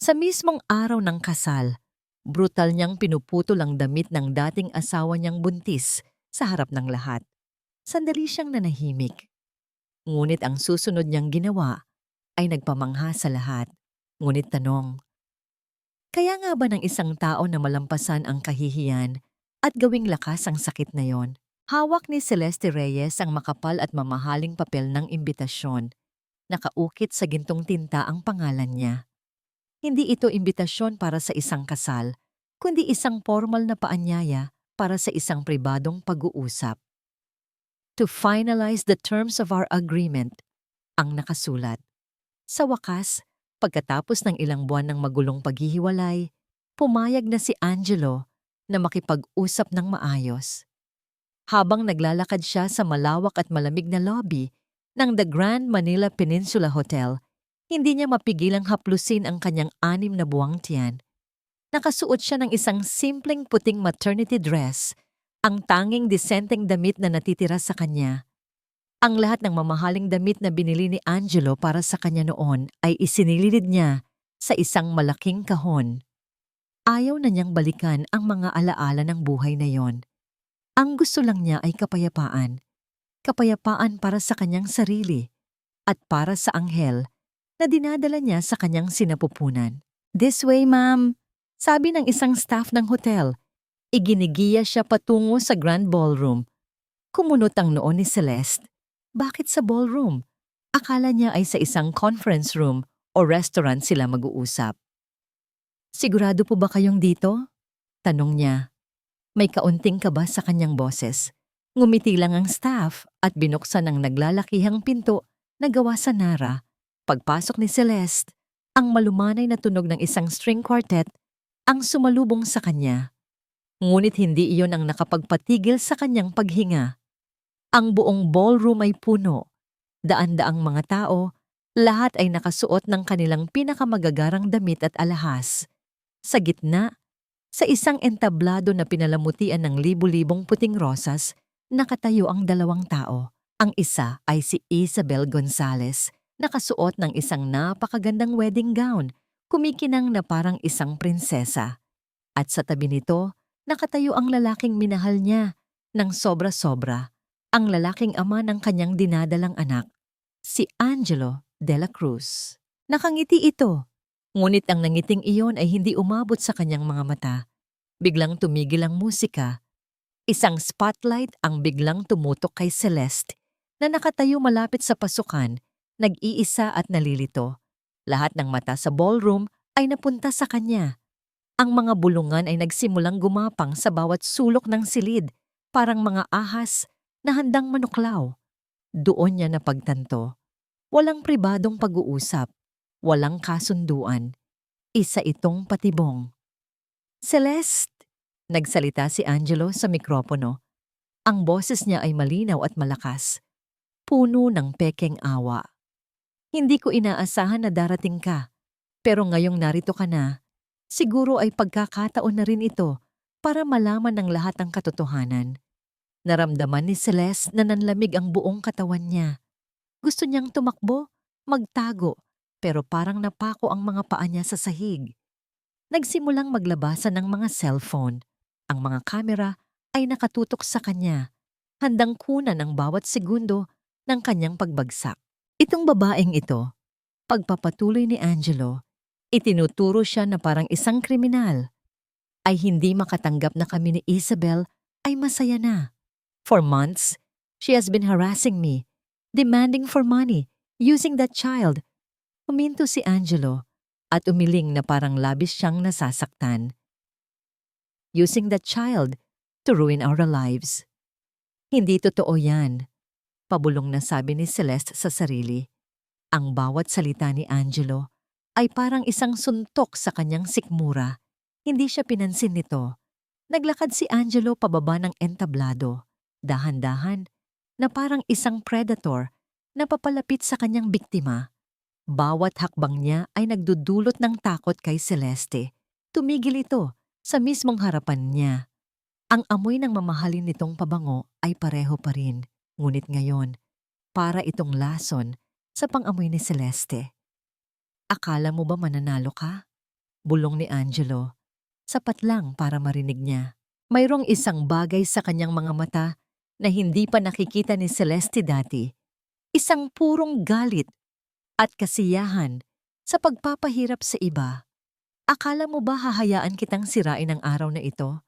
Sa mismong araw ng kasal, brutal niyang pinuputol ang damit ng dating asawa niyang buntis sa harap ng lahat. Sandali siyang nanahimik. Ngunit ang susunod niyang ginawa ay nagpamangha sa lahat. Ngunit tanong, kaya nga ba ng isang tao na malampasan ang kahihiyan at gawing lakas ang sakit na yon? Hawak ni Celeste Reyes ang makapal at mamahaling papel ng imbitasyon. Nakaukit sa gintong tinta ang pangalan niya. Hindi ito imbitasyon para sa isang kasal, kundi isang formal na paanyaya para sa isang pribadong pag-uusap. To finalize the terms of our agreement, ang nakasulat. Sa wakas, pagkatapos ng ilang buwan ng magulong paghihiwalay, pumayag na si Angelo na makipag-usap ng maayos. Habang naglalakad siya sa malawak at malamig na lobby ng The Grand Manila Peninsula Hotel, hindi niya mapigilang haplusin ang kanyang 6 na buwang tiyan. Nakasuot siya ng isang simpleng puting maternity dress, ang tanging disenteng damit na natitira sa kanya. Ang lahat ng mamahaling damit na binili ni Angelo para sa kanya noon ay isinilid niya sa isang malaking kahon. Ayaw na niyang balikan ang mga alaala ng buhay na yon. Ang gusto lang niya ay kapayapaan. Kapayapaan para sa kanyang sarili at para sa anghel na dinadala niya sa kanyang sinapupunan. This way, ma'am, sabi ng isang staff ng hotel. Iginigiya siya patungo sa grand ballroom. Kumunot ang noo ni Celeste. Bakit sa ballroom? Akala niya ay sa isang conference room o restaurant sila mag-uusap. Sigurado po ba kayong dito? Tanong niya. May kaunting kaba sa kanyang boses. Ngumiti lang ang staff at binuksan ang naglalakihang pinto na gawa sa Nara. Pagpasok ni Celeste, ang malumanay na tunog ng isang string quartet ang sumalubong sa kanya. Ngunit hindi iyon ang nakapagpatigil sa kanyang paghinga. Ang buong ballroom ay puno. Daan-daang mga tao, lahat ay nakasuot ng kanilang pinakamagagarang damit at alahas. Sa gitna, sa isang entablado na pinalamutian ng libu-libong puting rosas, nakatayo ang 2 tao. Ang isa ay si Isabel Gonzalez, nakasuot ng isang napakagandang wedding gown, kumikinang na parang isang prinsesa. At sa tabi nito, nakatayo ang lalaking minahal niya ng sobra-sobra, ang lalaking ama ng kanyang dinadalang anak, si Angelo de la Cruz. Nakangiti ito, ngunit ang nangiting iyon ay hindi umabot sa kanyang mga mata. Biglang tumigil ang musika. Isang spotlight ang biglang tumutok kay Celeste na nakatayo malapit sa pasukan, nag-iisa at nalilito. Lahat ng mata sa ballroom ay napunta sa kanya. Ang mga bulungan ay nagsimulang gumapang sa bawat sulok ng silid, parang mga ahas na handang manuklaw. Doon niya napagtanto. Walang pribadong pag-uusap, walang kasunduan. Isa itong patibong. Celeste! Nagsalita si Angelo sa mikropono. Ang boses niya ay malinaw at malakas. Puno ng pekeng awa. Hindi ko inaasahan na darating ka, pero ngayong narito ka na, siguro ay pagkakataon na rin ito para malaman ng lahat ang katotohanan. Naramdaman ni Celeste na nanlamig ang buong katawan niya. Gusto niyang tumakbo, magtago, pero parang napako ang mga paa niya sa sahig. Nagsimulang maglabasan ng mga cellphone. Ang mga kamera ay nakatutok sa kanya, handang kunan ang bawat segundo ng kanyang pagbagsak. Itong babaeng ito, pagpapatuloy ni Angelo, itinuturo siya na parang isang kriminal. Ay hindi makatanggap na kami ni Isabel ay masaya na. For months, she has been harassing me, demanding for money, using that child. Huminto si Angelo at umiling na parang labis siyang nasasaktan. Using that child to ruin our lives. Hindi totoo yan, pabulong na sabi ni Celeste sa sarili. Ang bawat salita ni Angelo ay parang isang suntok sa kanyang sikmura. Hindi siya pinansin nito. Naglakad si Angelo pababa ng entablado, dahan-dahan, na parang isang predator na papalapit sa kanyang biktima. Bawat hakbang niya ay nagdudulot ng takot kay Celeste. Tumigil ito sa mismong harapan niya. Ang amoy ng mamahalin nitong pabango ay pareho pa rin, ngunit ngayon, para itong lason sa pang-amoy ni Celeste. Akala mo ba mananalo ka? Bulong ni Angelo. Sapat lang para marinig niya. Mayroong isang bagay sa kanyang mga mata na hindi pa nakikita ni Celeste dati. Isang purong galit at kasiyahan sa pagpapahirap sa iba. Akala mo ba hahayaan kitang sirain ang araw na ito?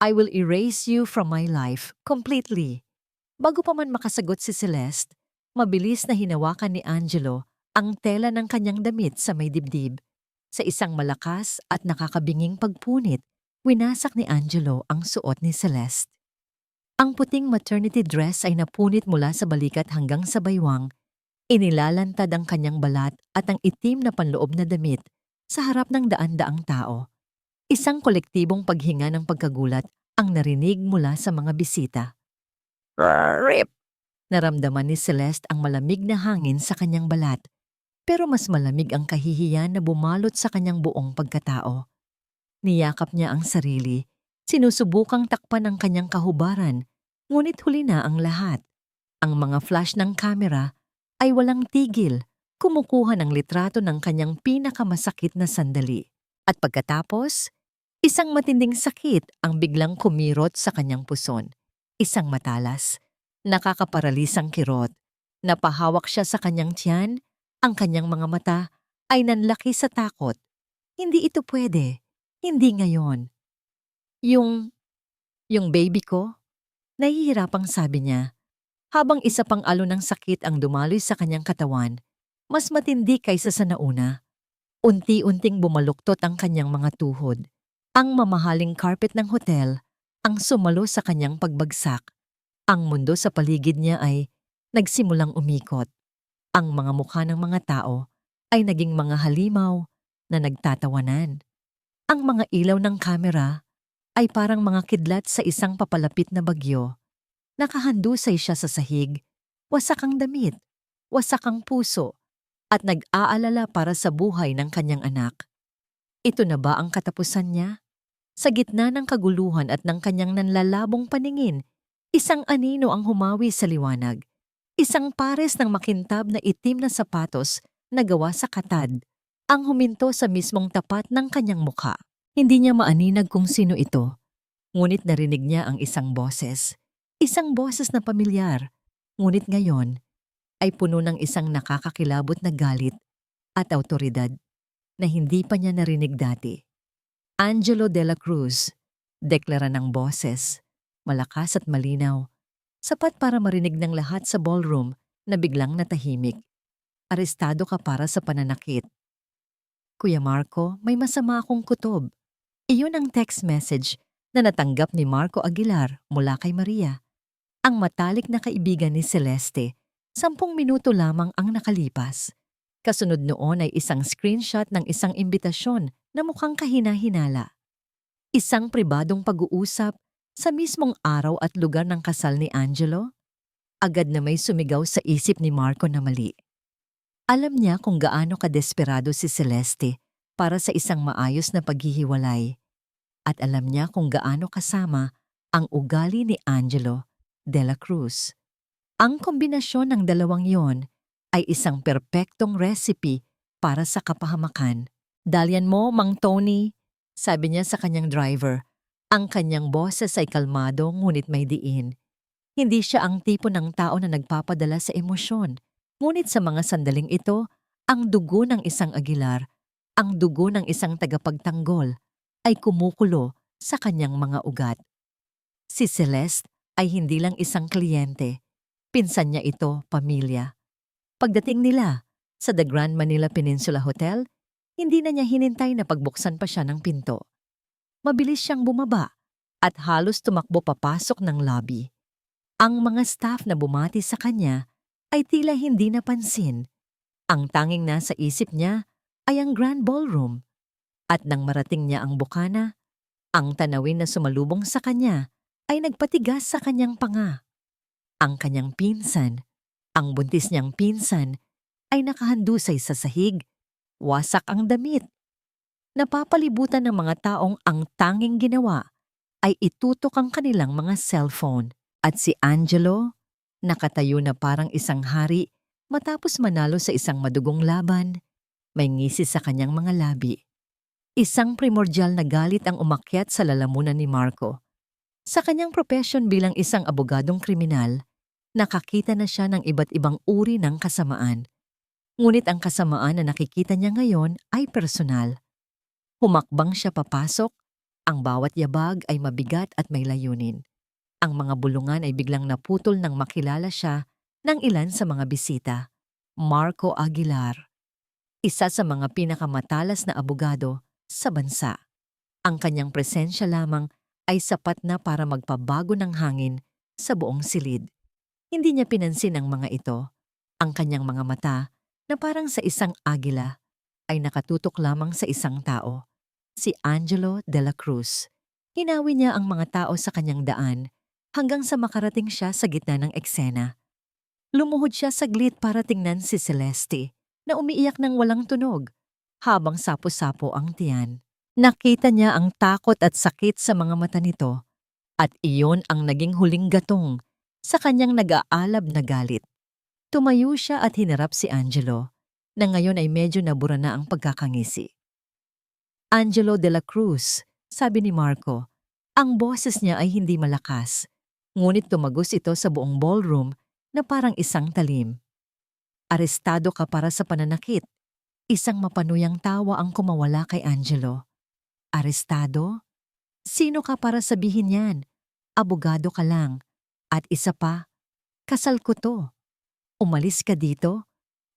I will erase you from my life completely. Bago pa man makasagot si Celeste, mabilis na hinawakan ni Angelo ang tela ng kanyang damit sa may dibdib. Sa isang malakas at nakakabinging pagpunit, winasak ni Angelo ang suot ni Celeste. Ang puting maternity dress ay napunit mula sa balikat hanggang sa baywang. Inilalantad ang kanyang balat at ang itim na panloob na damit sa harap ng daan-daang tao. Isang kolektibong paghinga ng pagkagulat ang narinig mula sa mga bisita. Rip! Naramdaman ni Celeste ang malamig na hangin sa kanyang balat, pero mas malamig ang kahihiyan na bumalot sa kanyang buong pagkatao. Niyakap niya ang sarili, sinusubukang takpan ang kanyang kahubaran, ngunit huli na ang lahat. Ang mga flash ng kamera ay walang tigil, kumukuha ng litrato ng kanyang pinakamasakit na sandali. At pagkatapos, isang matinding sakit ang biglang kumirot sa kanyang puson. Isang matalas, nakakaparalisang kirot. Napahawak siya sa kanyang tiyan, ang kanyang mga mata ay nanlaki sa takot. Hindi ito pwede. Hindi ngayon. Yung baby ko? Nahihirapang sabi niya. Habang isa pang alon ng sakit ang dumaloy sa kanyang katawan, mas matindi kaysa sa nauna. Unti-unting bumaluktot ang kanyang mga tuhod. Ang mamahaling carpet ng hotel ang sumalo sa kanyang pagbagsak. Ang mundo sa paligid niya ay nagsimulang umikot. Ang mga mukha ng mga tao ay naging mga halimaw na nagtatawanan. Ang mga ilaw ng kamera ay parang mga kidlat sa isang papalapit na bagyo. Nakahandusay siya sa sahig, wasak ang damit, wasak ang puso, at nag-aalala para sa buhay ng kanyang anak. Ito na ba ang katapusan niya? Sa gitna ng kaguluhan at ng kanyang nanlalabong paningin, isang anino ang humawi sa liwanag. Isang pares ng makintab na itim na sapatos na gawa sa katad ang huminto sa mismong tapat ng kanyang mukha. Hindi niya maaninag kung sino ito, ngunit narinig niya ang isang boses. Isang boses na pamilyar, ngunit ngayon ay puno ng isang nakakakilabot na galit at awtoridad na hindi pa niya narinig dati. Angelo de la Cruz, deklara ng boses, malakas at malinaw, sapat para marinig ng lahat sa ballroom na biglang natahimik. Arestado ka para sa pananakit. Kuya Marco, may masama akong kutob. Iyon ang text message na natanggap ni Marco Aguilar mula kay Maria. Ang matalik na kaibigan ni Celeste, 10 minuto lamang ang nakalipas. Kasunod noon ay isang screenshot ng isang imbitasyon na mukhang kahina-hinala. Isang pribadong pag-uusap sa mismong araw at lugar ng kasal ni Angelo. Agad na may sumigaw sa isip ni Marco na mali. Alam niya kung gaano kadesperado si Celeste para sa isang maayos na paghihiwalay. At alam niya kung gaano kasama ang ugali ni Angelo de la Cruz. Ang kombinasyon ng dalawang yon ay isang perpektong recipe para sa kapahamakan. Dalian mo, Mang Tony, sabi niya sa kanyang driver. Ang kanyang boses ay kalmado ngunit may diin. Hindi siya ang tipo ng tao na nagpapadala sa emosyon. Ngunit sa mga sandaling ito, ang dugo ng isang Aguilar, ang dugo ng isang tagapagtanggol, ay kumukulo sa kanyang mga ugat. Si Celeste ay hindi lang isang kliyente. Pinsan niya ito, pamilya. Pagdating nila sa The Grand Manila Peninsula Hotel, hindi na niya hinintay na pagbuksan pa siya ng pinto. Mabilis siyang bumaba at halos tumakbo papasok ng lobby. Ang mga staff na bumati sa kanya ay tila hindi napansin. Ang tanging nasa isip niya ay ang Grand Ballroom. At nang marating niya ang bukana, ang tanawin na sumalubong sa kanya ay nagpatigas sa kanyang panga. Ang kanyang pinsan, ang buntis niyang pinsan, ay nakahandusay sa sahig. Wasak ang damit. Napapalibutan ng mga taong ang tanging ginawa ay itutok ang kanilang mga cellphone. At si Angelo, nakatayo na parang isang hari matapos manalo sa isang madugong laban, may ngisi sa kanyang mga labi. Isang primordial na galit ang umakyat sa lalamunan ni Marco. Sa kanyang profesyon bilang isang abogadong kriminal, nakakita na siya ng iba't ibang uri ng kasamaan. Ngunit ang kasamaan na nakikita niya ngayon ay personal. Humakbang siya papasok, ang bawat yabag ay mabigat at may layunin. Ang mga bulungan ay biglang naputol nang makilala siya ng ilan sa mga bisita. Marco Aguilar, isa sa mga pinakamatalas na abogado sa bansa. Ang kanyang presensya lamang ay sapat na para magpabago ng hangin sa buong silid. Hindi niya pinansin ang mga ito. Ang kanyang mga mata, na parang sa isang agila, ay nakatutok lamang sa isang tao, si Angelo de la Cruz. Hinawi niya ang mga tao sa kanyang daan hanggang sa makarating siya sa gitna ng eksena. Lumuhod siya saglit para tingnan si Celeste, na umiiyak ng walang tunog, habang sapo-sapo ang tiyan. Nakita niya ang takot at sakit sa mga mata nito, at iyon ang naging huling gatong sa kanyang nag-aalab na galit. Tumayo siya at hinarap si Angelo, na ngayon ay medyo nabura na ang pagkakangisi. Angelo de la Cruz, sabi ni Marco, ang boses niya ay hindi malakas, ngunit tumagos ito sa buong ballroom na parang isang talim. Arestado ka para sa pananakit. Isang mapanuyang tawa ang kumawala kay Angelo. Arestado? Sino ka para sabihin yan? Abogado ka lang. At isa pa, kasal ko to. Umalis ka dito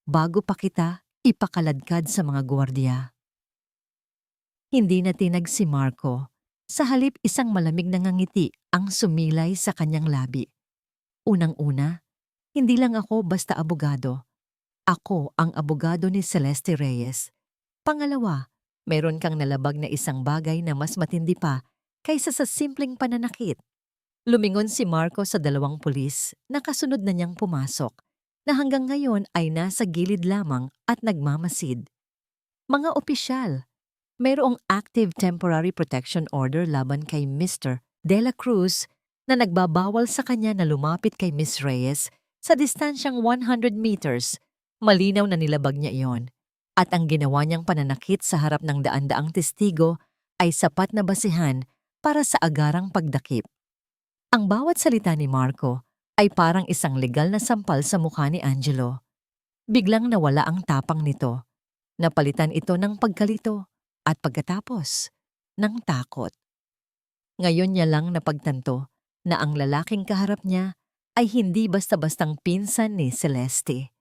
bago pa kita ipakaladkad sa mga gwardiya. Hindi natinag si Marco. Sa halip isang malamig na ngangiti ang sumilay sa kanyang labi. Unang-una, hindi lang ako basta abogado. Ako ang abogado ni Celeste Reyes. Pangalawa, meron kang nalabag na isang bagay na mas matindi pa kaysa sa simpleng pananakit. Lumingon si Marco sa dalawang pulis na kasunod na niyang pumasok, na hanggang ngayon ay nasa gilid lamang at nagmamasid. Mga opisyal, mayroong active temporary protection order laban kay Mr. De La Cruz na nagbabawal sa kanya na lumapit kay Miss Reyes sa distansyang 100 meters. Malinaw na nilabag niya iyon. At ang ginawa niyang pananakit sa harap ng daan-daang testigo ay sapat na basihan para sa agarang pagdakip. Ang bawat salita ni Marco ay parang isang legal na sampal sa mukha ni Angelo. Biglang nawala ang tapang nito. Napalitan ito ng pagkalito at pagkatapos ng takot. Ngayon niya lang napagtanto na ang lalaking kaharap niya ay hindi basta-bastang pinsan ni Celeste.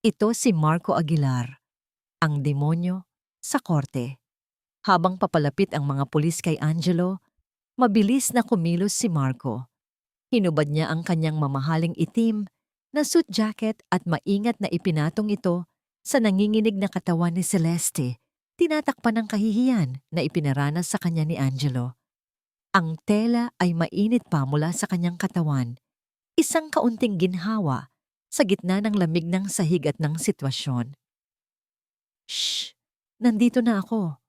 Ito si Marco Aguilar, ang demonyo sa korte. Habang papalapit ang mga pulis kay Angelo, mabilis na kumilos si Marco. Hinubad niya ang kanyang mamahaling itim na suit jacket at maingat na ipinatong ito sa nanginginig na katawan ni Celeste, tinatakpan ng kahihiyan na ipinaranas sa kanya ni Angelo. Ang tela ay mainit pa mula sa kanyang katawan, isang kaunting ginhawa sa gitna ng lamig ng sahig at ng sitwasyon. Shh! Nandito na ako,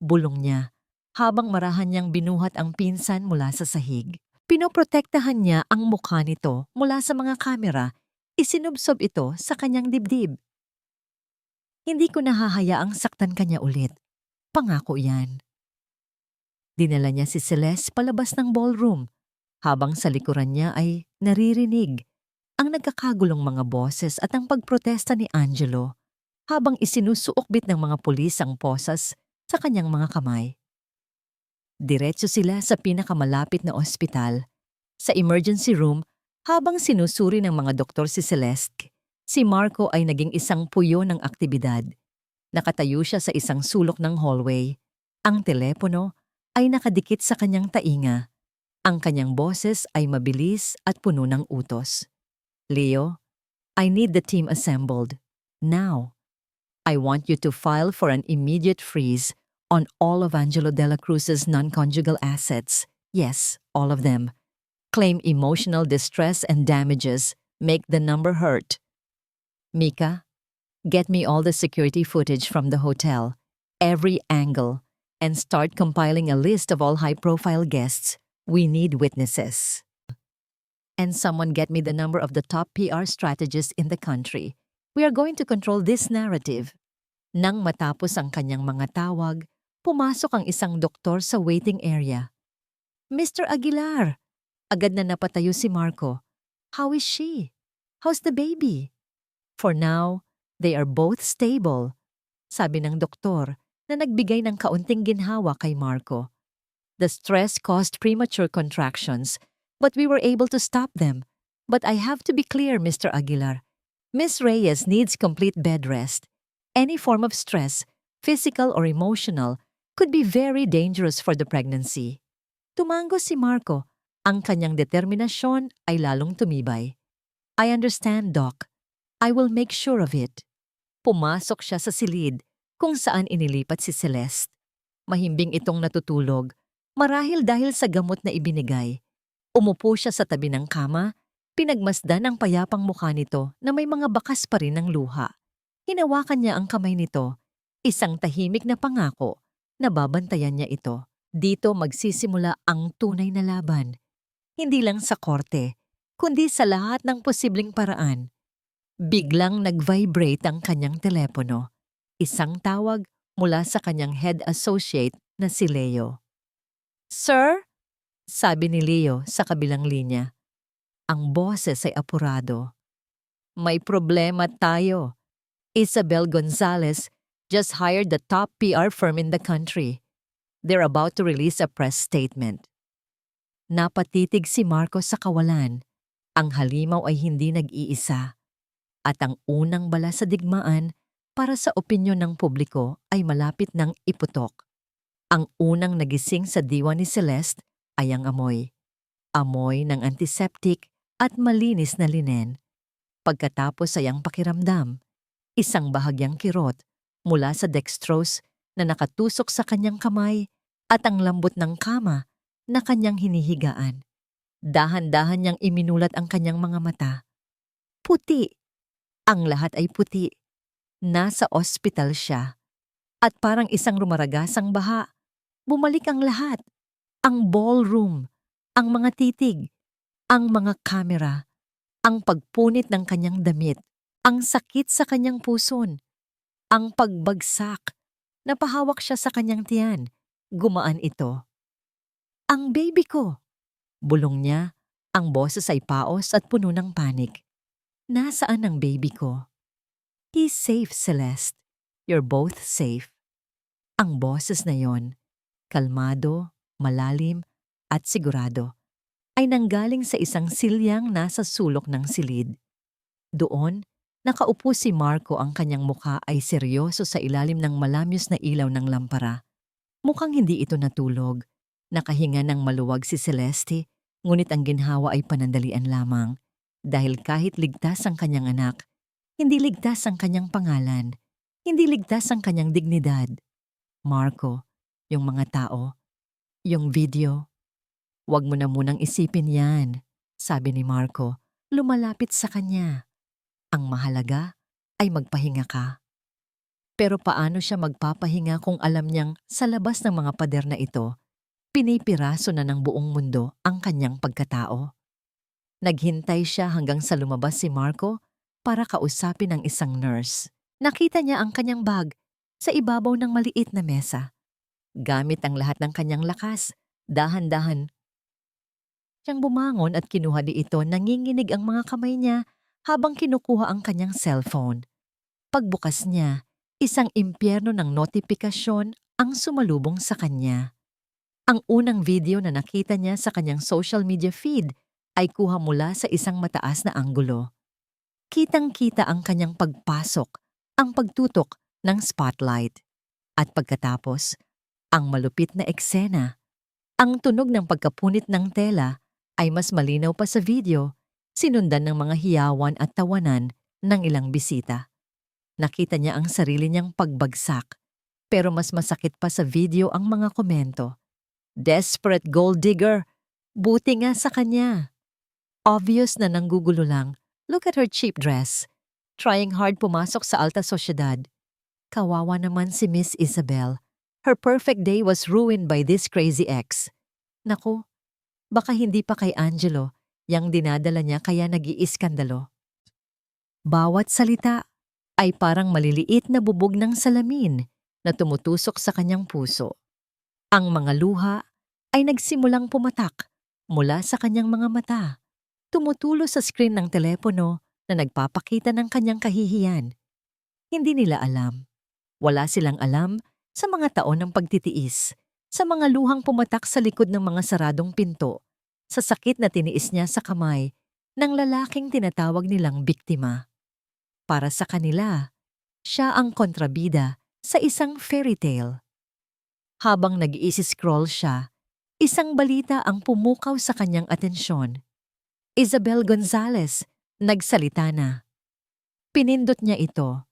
bulong niya, habang marahan niyang binuhat ang pinsan mula sa sahig. Pinoprotektahan niya ang mukha nito mula sa mga kamera, isinubsob ito sa kanyang dibdib. Hindi ko nahahayaang saktan kanya ulit. Pangako yan. Dinala niya si Celeste palabas ng ballroom, habang sa likuran niya ay naririnig ang nagkakagulong mga boses at ang pagprotesta ni Angelo, habang isinusuokbit ng mga pulis ang posas sa kanyang mga kamay. Diretso sila sa pinakamalapit na ospital. Sa emergency room, habang sinusuri ng mga doktor si Celeste, si Marco ay naging isang puyo ng aktibidad. Nakatayo siya sa isang sulok ng hallway. Ang telepono ay nakadikit sa kanyang tainga. Ang kanyang boses ay mabilis at puno ng utos. Leo, I need the team assembled. Now. I want you to file for an immediate freeze on all of Angelo de la Cruz's non-conjugal assets. Yes, all of them. Claim emotional distress and damages. Make the number hurt. Mika, get me all the security footage from the hotel, every angle, and start compiling a list of all high-profile guests. We need witnesses. And someone get me the number of the top PR strategists in the country. We are going to control this narrative. Nang matapos ang kanyang mga tawag, Pumasok ang isang doktor sa waiting area. Mr. Aguilar! Agad na napatayo si Marco. How is she? How's the baby? For now, they are both stable, sabi ng doktor na nagbigay ng kaunting ginhawa kay Marco. The stress caused premature contractions, but we were able to stop them. But I have to be clear, Mr. Aguilar. Miss Reyes needs complete bed rest. Any form of stress, physical or emotional, could be very dangerous for the pregnancy. Tumango si Marco. Ang kanyang determinasyon ay lalong tumibay. I understand, Doc. I will make sure of it. Pumasok siya sa silid kung saan inilipat si Celeste. Mahimbing itong natutulog, marahil dahil sa gamot na ibinigay. Umupo siya sa tabi ng kama, pinagmasdan ang payapang mukha nito na may mga bakas pa rin ng luha. Hinawakan niya ang kamay nito, isang tahimik na pangako na babantayan niya ito. Dito magsisimula ang tunay na laban. Hindi lang sa korte, kundi sa lahat ng posibleng paraan. Biglang nag-vibrate ang kanyang telepono. Isang tawag mula sa kanyang head associate na si Leo. Sir? Sabi ni Leo sa kabilang linya. Ang boses ay apurado. May problema tayo. Isabel Gonzalez just hired the top PR firm in the country. They're about to release a press statement. Napatitig si Marco sa kawalan. Ang halimaw ay hindi nag-iisa. At ang unang bala sa digmaan para sa opinyon ng publiko ay malapit ng iputok. Ang unang nagising sa diwa ni Celeste ay ang amoy. Amoy ng antiseptic at malinis na linen. Pagkatapos ay ang pakiramdam, isang bahagyang kirot mula sa dextrose na nakatusok sa kanyang kamay at ang lambot ng kama na kanyang hinihigaan. Dahan-dahan niyang iminulat ang kanyang mga mata. Puti. Ang lahat ay puti. Nasa ospital siya. At parang isang rumaragasang baha, bumalik ang lahat. Ang ballroom, ang mga titig, ang mga kamera, ang pagpunit ng kanyang damit, ang sakit sa kanyang puson, ang pagbagsak. Napahawak siya sa kanyang tiyan. Gumaan ito. Ang baby ko! Bulong niya, ang boses ay paos at puno ng panik. Nasaan ang baby ko? He's safe, Celeste. You're both safe. Ang boses na yon, kalmado, malalim, at sigurado, ay nanggaling sa isang silyang nasa sulok ng silid. Doon, nakaupo si Marco, ang kanyang mukha ay seryoso sa ilalim ng malamyos na ilaw ng lampara. Mukhang hindi ito natulog. Nakahinga ng maluwag si Celeste, ngunit ang ginhawa ay panandalian lamang. Dahil kahit ligtas ang kanyang anak, hindi ligtas ang kanyang pangalan, hindi ligtas ang kanyang dignidad. Marco, yung mga tao, yung video, huwag mo na munang isipin yan, sabi ni Marco, lumalapit sa kanya. Ang mahalaga ay magpahinga ka. Pero paano siya magpapahinga kung alam niyang sa labas ng mga pader na ito, pinipiraso na ng buong mundo ang kanyang pagkatao? Naghintay siya hanggang sa lumabas si Marco para kausapin ang isang nurse. Nakita niya ang kanyang bag sa ibabaw ng maliit na mesa. Gamit ang lahat ng kanyang lakas, dahan-dahan siyang bumangon at kinuha di ito. Nanginginig ang mga kamay niya habang kinukuha ang kanyang cellphone. Pagbukas niya, isang impyerno ng notifikasyon ang sumalubong sa kanya. Ang unang video na nakita niya sa kanyang social media feed ay kuha mula sa isang mataas na anggulo. Kitang-kita ang kanyang pagpasok, ang pagtutok ng spotlight. At pagkatapos, ang malupit na eksena. Ang tunog ng pagkapunit ng tela ay mas malinaw pa sa video, sinundan ng mga hiyawan at tawanan ng ilang bisita. Nakita niya ang sarili niyang pagbagsak, pero mas masakit pa sa video ang mga komento. Desperate gold digger, buti nga sa kanya. Obvious na nanggugulo lang. Look at her cheap dress. Trying hard pumasok sa alta sosyedad. Kawawa naman si Miss Isabel. Her perfect day was ruined by this crazy ex. Naku, baka hindi pa kay Angelo, yang dinadala niya kaya nag-iiskandalo. Bawat salita ay parang maliliit na bubog ng salamin na tumutusok sa kanyang puso. Ang mga luha ay nagsimulang pumatak mula sa kanyang mga mata, tumutulo sa screen ng telepono na nagpapakita ng kanyang kahihiyan. Hindi nila alam. Wala silang alam sa mga taon ng pagtitiis, sa mga luhang pumatak sa likod ng mga saradong pinto, sa sakit na tiniis niya sa kamay ng lalaking tinatawag nilang biktima. Para sa kanila, siya ang kontrabida sa isang fairy tale. Habang nag-i-scroll siya, isang balita ang pumukaw sa kanyang atensyon. Isabel Gonzalez, nagsalita na. Pinindot niya ito.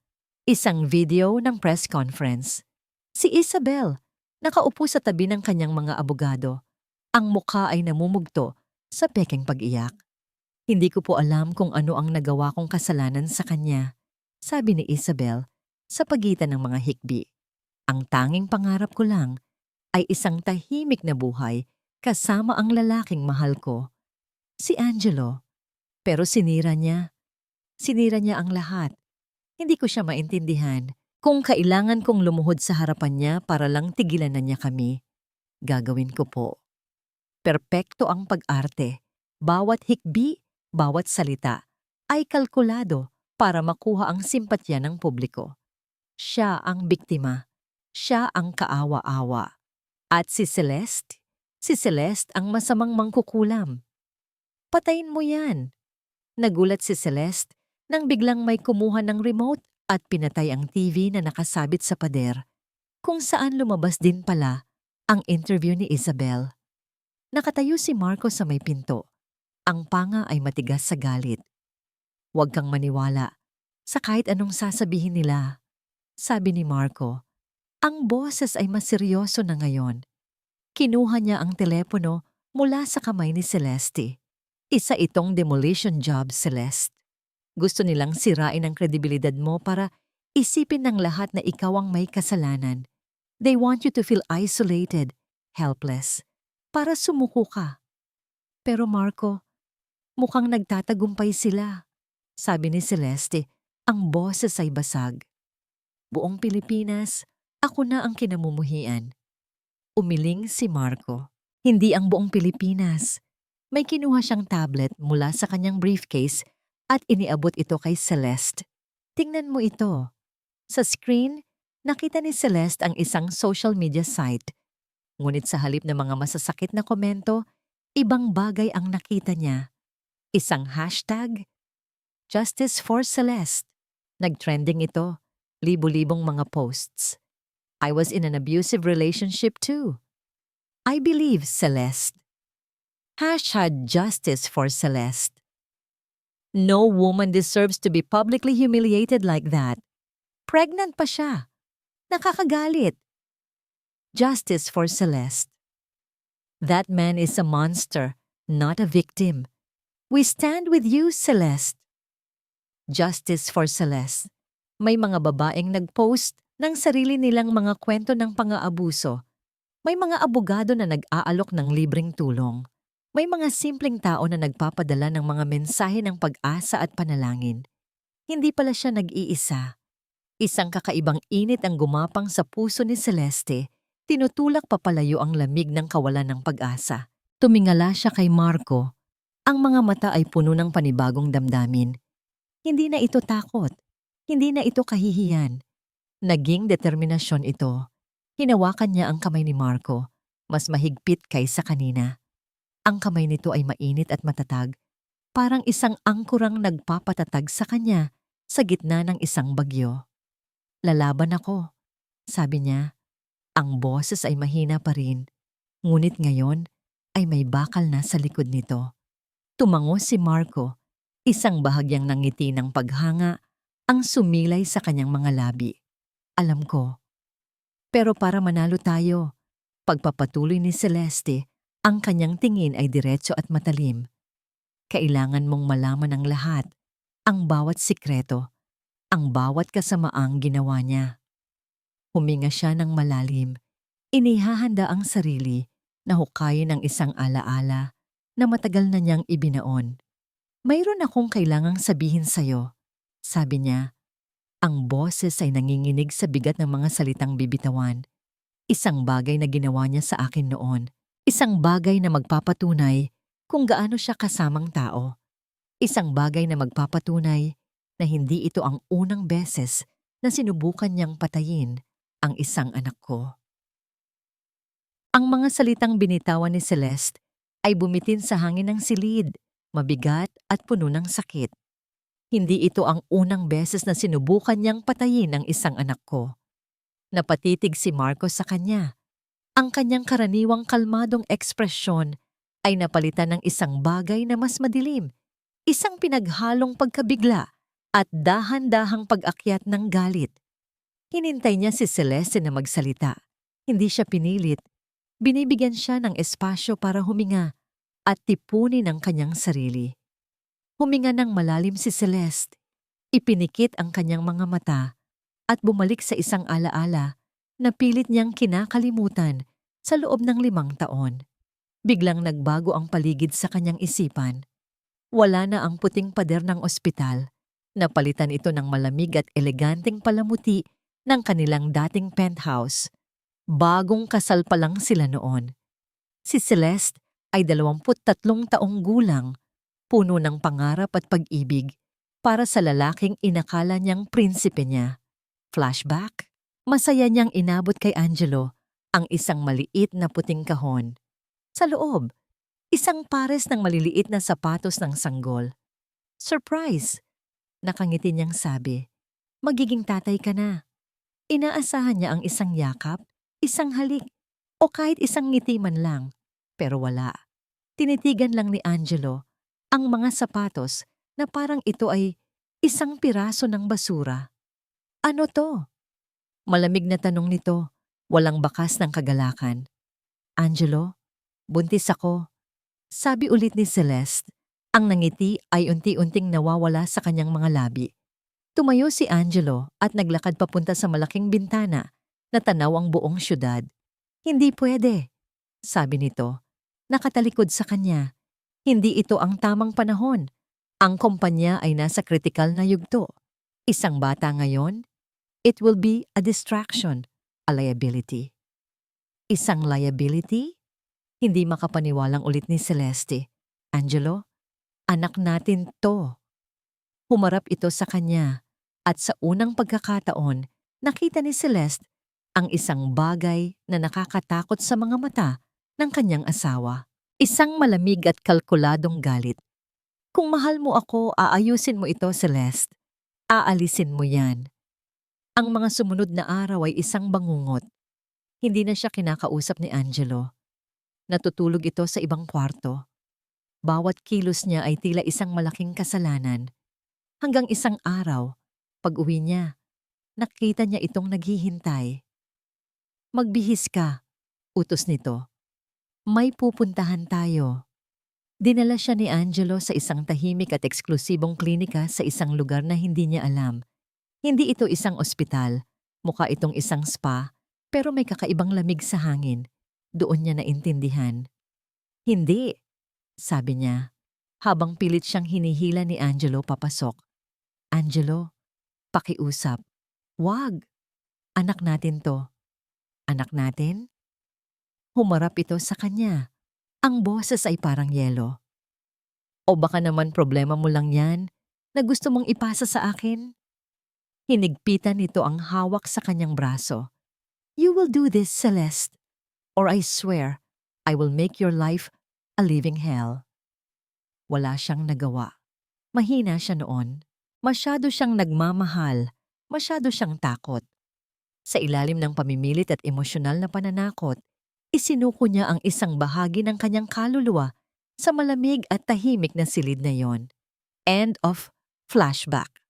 Isang video ng press conference. Si Isabel, nakaupo sa tabi ng kanyang mga abogado. Ang mukha ay namumugto sa pekeng pag-iyak. Hindi ko po alam kung ano ang nagawa kong kasalanan sa kanya, sabi ni Isabel sa pagitan ng mga hikbi. Ang tanging pangarap ko lang ay isang tahimik na buhay kasama ang lalaking mahal ko, si Angelo. Pero sinira niya. Sinira niya ang lahat. Hindi ko siya maintindihan. Kung kailangan kong lumuhod sa harapan niya para lang tigilan na niya kami, gagawin ko po. Perpekto ang pag-arte. Bawat hikbi, bawat salita ay kalkulado para makuha ang simpatya ng publiko. Siya ang biktima. Siya ang kaawa-awa. At si Celeste ang masamang mangkukulam. Patayin mo yan. Nagulat si Celeste nang biglang may kumuha ng remote at pinatay ang TV na nakasabit sa pader, kung saan lumabas din pala ang interview ni Isabel. Nakatayo si Marco sa may pinto. Ang panga ay matigas sa galit. Huwag kang maniwala sa kahit anong sasabihin nila, sabi ni Marco. Ang boses ay mas seryoso na ngayon. Kinuha niya ang telepono mula sa kamay ni Celeste. Isa itong demolition job, Celeste. Gusto nilang sirain ang kredibilidad mo para isipin ng lahat na ikaw ang may kasalanan. They want you to feel isolated, helpless, para sumuko ka. Pero Marco, mukhang nagtatagumpay sila, sabi ni Celeste, ang boses ay basag. Buong Pilipinas, ako na ang kinamumuhian. Umiling si Marco. Hindi ang buong Pilipinas. May kinuha siyang tablet mula sa kanyang briefcase at iniabot ito kay Celeste. Tingnan mo ito. Sa screen, nakita ni Celeste ang isang social media site. Ngunit sa halip ng mga masasakit na komento, ibang bagay ang nakita niya. Isang hashtag, Justice for Celeste. Nag-trending ito, libu-libong mga posts. I was in an abusive relationship too. I believe Celeste. Hashtag Justice for Celeste. No woman deserves to be publicly humiliated like that. Pregnant pa siya. Nakakagalit. Justice for Celeste. That man is a monster, not a victim. We stand with you, Celeste. Justice for Celeste. May mga babaeng nag-post ng sarili nilang mga kwento ng pang-aabuso. May mga abogado na nag-aalok ng libreng tulong. May mga simpleng tao na nagpapadala ng mga mensahe ng pag-asa at panalangin. Hindi pala siya nag-iisa. Isang kakaibang init ang gumapang sa puso ni Celeste, tinutulak papalayo ang lamig ng kawalan ng pag-asa. Tumingala siya kay Marco. Ang mga mata ay puno ng panibagong damdamin. Hindi na ito takot. Hindi na ito kahihiyan. Naging determinasyon ito. Hinawakan niya ang kamay ni Marco, mas mahigpit kaysa kanina. Ang kamay nito ay mainit at matatag, parang isang angkurang nagpapatatag sa kanya sa gitna ng isang bagyo. Lalaban ako, sabi niya. Ang boses ay mahina pa rin, ngunit ngayon ay may bakal na sa likod nito. Tumango si Marco, isang bahagyang nangiti ng paghanga ang sumilay sa kanyang mga labi. Alam ko. Pero para manalo tayo, pagpapatuloy ni Celeste, ang kanyang tingin ay diretso at matalim. Kailangan mong malaman ang lahat, ang bawat sikreto, ang bawat kasamaang ginawa niya. Huminga siya ng malalim, inihahanda ang sarili na hukayin ang isang alaala na matagal na niyang ibinaon. Mayroon akong kailangang sabihin sa'yo, sabi niya. Ang boses ay nanginginig sa bigat ng mga salitang bibitawan. Isang bagay na ginawa niya sa akin noon. Isang bagay na magpapatunay kung gaano siya kasamang tao. Isang bagay na magpapatunay na hindi ito ang unang beses na sinubukan niyang patayin ang isang anak ko. Ang mga salitang binitawan ni Celeste ay bumitin sa hangin ng silid, mabigat at puno ng sakit. Hindi ito ang unang beses na sinubukan niyang patayin ang isang anak ko. Napatitig si Marcos sa kanya. Ang kanyang karaniwang kalmadong ekspresyon ay napalitan ng isang bagay na mas madilim, isang pinaghalong pagkabigla at dahan-dahang pag-akyat ng galit. Hinintay niya si Celeste na magsalita. Hindi siya pinilit. Binibigyan siya ng espasyo para huminga at tipunin ang kanyang sarili. Huminga ng malalim si Celeste. Ipinikit ang kanyang mga mata at bumalik sa isang alaala na pilit niyang kinakalimutan sa loob ng 5 taon. Biglang nagbago ang paligid sa kanyang isipan. Wala na ang puting pader ng ospital. Napalitan ito ng malamig at eleganteng palamuti ng kanilang dating penthouse. Bagong kasal pa lang sila noon. Si Celeste ay 23 taong gulang, puno ng pangarap at pag-ibig para sa lalaking inakala niyang prinsipe niya. Flashback? Masaya niyang inabot kay Angelo ang isang maliit na puting kahon. Sa loob, isang pares ng maliliit na sapatos ng sanggol. Surprise! Nakangiti niyang sabi, magiging tatay ka na. Inaasahan niya ang isang yakap, isang halik, o kahit isang ngiti man lang. Pero wala. Tinitigan lang ni Angelo ang mga sapatos na parang ito ay isang piraso ng basura. Ano to? Malamig na tanong nito, walang bakas ng kagalakan. Angelo, buntis ako. Sabi ulit ni Celeste. Ang nangiti ay unti-unting nawawala sa kanyang mga labi. Tumayo si Angelo at naglakad papunta sa malaking bintana na tanaw ang buong syudad. Hindi pwede, sabi nito. Nakatalikod sa kanya. Hindi ito ang tamang panahon. Ang kumpanya ay nasa kritikal na yugto. Isang bata ngayon, it will be a distraction, a liability. Isang liability? Hindi makapaniwalang ulit ni Celeste. Angelo, anak natin to. Humarap ito sa kanya at sa unang pagkakataon, nakita ni Celeste ang isang bagay na nakakatakot sa mga mata ng kanyang asawa. Isang malamig at kalkuladong galit. Kung mahal mo ako, aayusin mo ito, Celeste. Aalisin mo yan. Ang mga sumunod na araw ay isang bangungot. Hindi na siya kinakausap ni Angelo. Natutulog ito sa ibang kwarto. Bawat kilos niya ay tila isang malaking kasalanan. Hanggang isang araw, pag-uwi niya, nakita niya itong naghihintay. Magbihis ka, utos nito. May pupuntahan tayo. Dinala siya ni Angelo sa isang tahimik at eksklusibong klinika sa isang lugar na hindi niya alam. Hindi ito isang ospital, mukha itong isang spa, pero may kakaibang lamig sa hangin. Doon niya naintindihan. Hindi, sabi niya, habang pilit siyang hinihila ni Angelo papasok. Angelo, pakiusap. Wag, anak natin to. Anak natin? Humarap ito sa kanya. Ang boses ay parang yelo. O baka naman problema mo lang yan na gusto mong ipasa sa akin? Hinigpitan nito ang hawak sa kanyang braso. You will do this, Celeste, or I swear I will make your life a living hell. Wala siyang nagawa. Mahina siya noon. Masyado siyang nagmamahal. Masyado siyang takot. Sa ilalim ng pamimilit at emosyonal na pananakot, isinuko niya ang isang bahagi ng kanyang kaluluwa sa malamig at tahimik na silid na yon. End of flashback.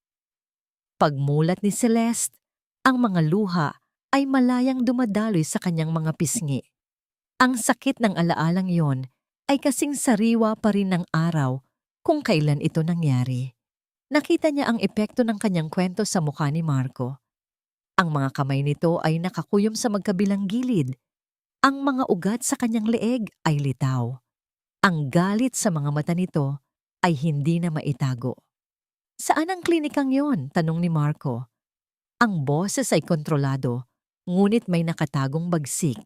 Pagmulat ni Celeste, ang mga luha ay malayang dumadaloy sa kanyang mga pisngi. Ang sakit ng alaalang yon ay kasing sariwa pa rin ng araw kung kailan ito nangyari. Nakita niya ang epekto ng kanyang kwento sa mukha ni Marco. Ang mga kamay nito ay nakakuyom sa magkabilang gilid. Ang mga ugat sa kanyang leeg ay litaw. Ang galit sa mga mata nito ay hindi na maitago. Saan ang klinikang yon? Tanong ni Marco. Ang boses ay kontrolado, ngunit may nakatagong bagsik.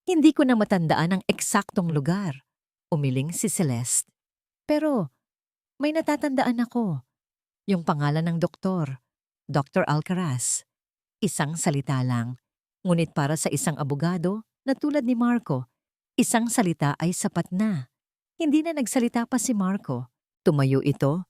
Hindi ko na matandaan ang eksaktong lugar, umiling si Celeste. Pero may natatandaan ako, yung pangalan ng doktor, Dr. Alcaraz. Isang salita lang, ngunit para sa isang abogado na tulad ni Marco, isang salita ay sapat na. Hindi na nagsalita pa si Marco. Tumayo ito,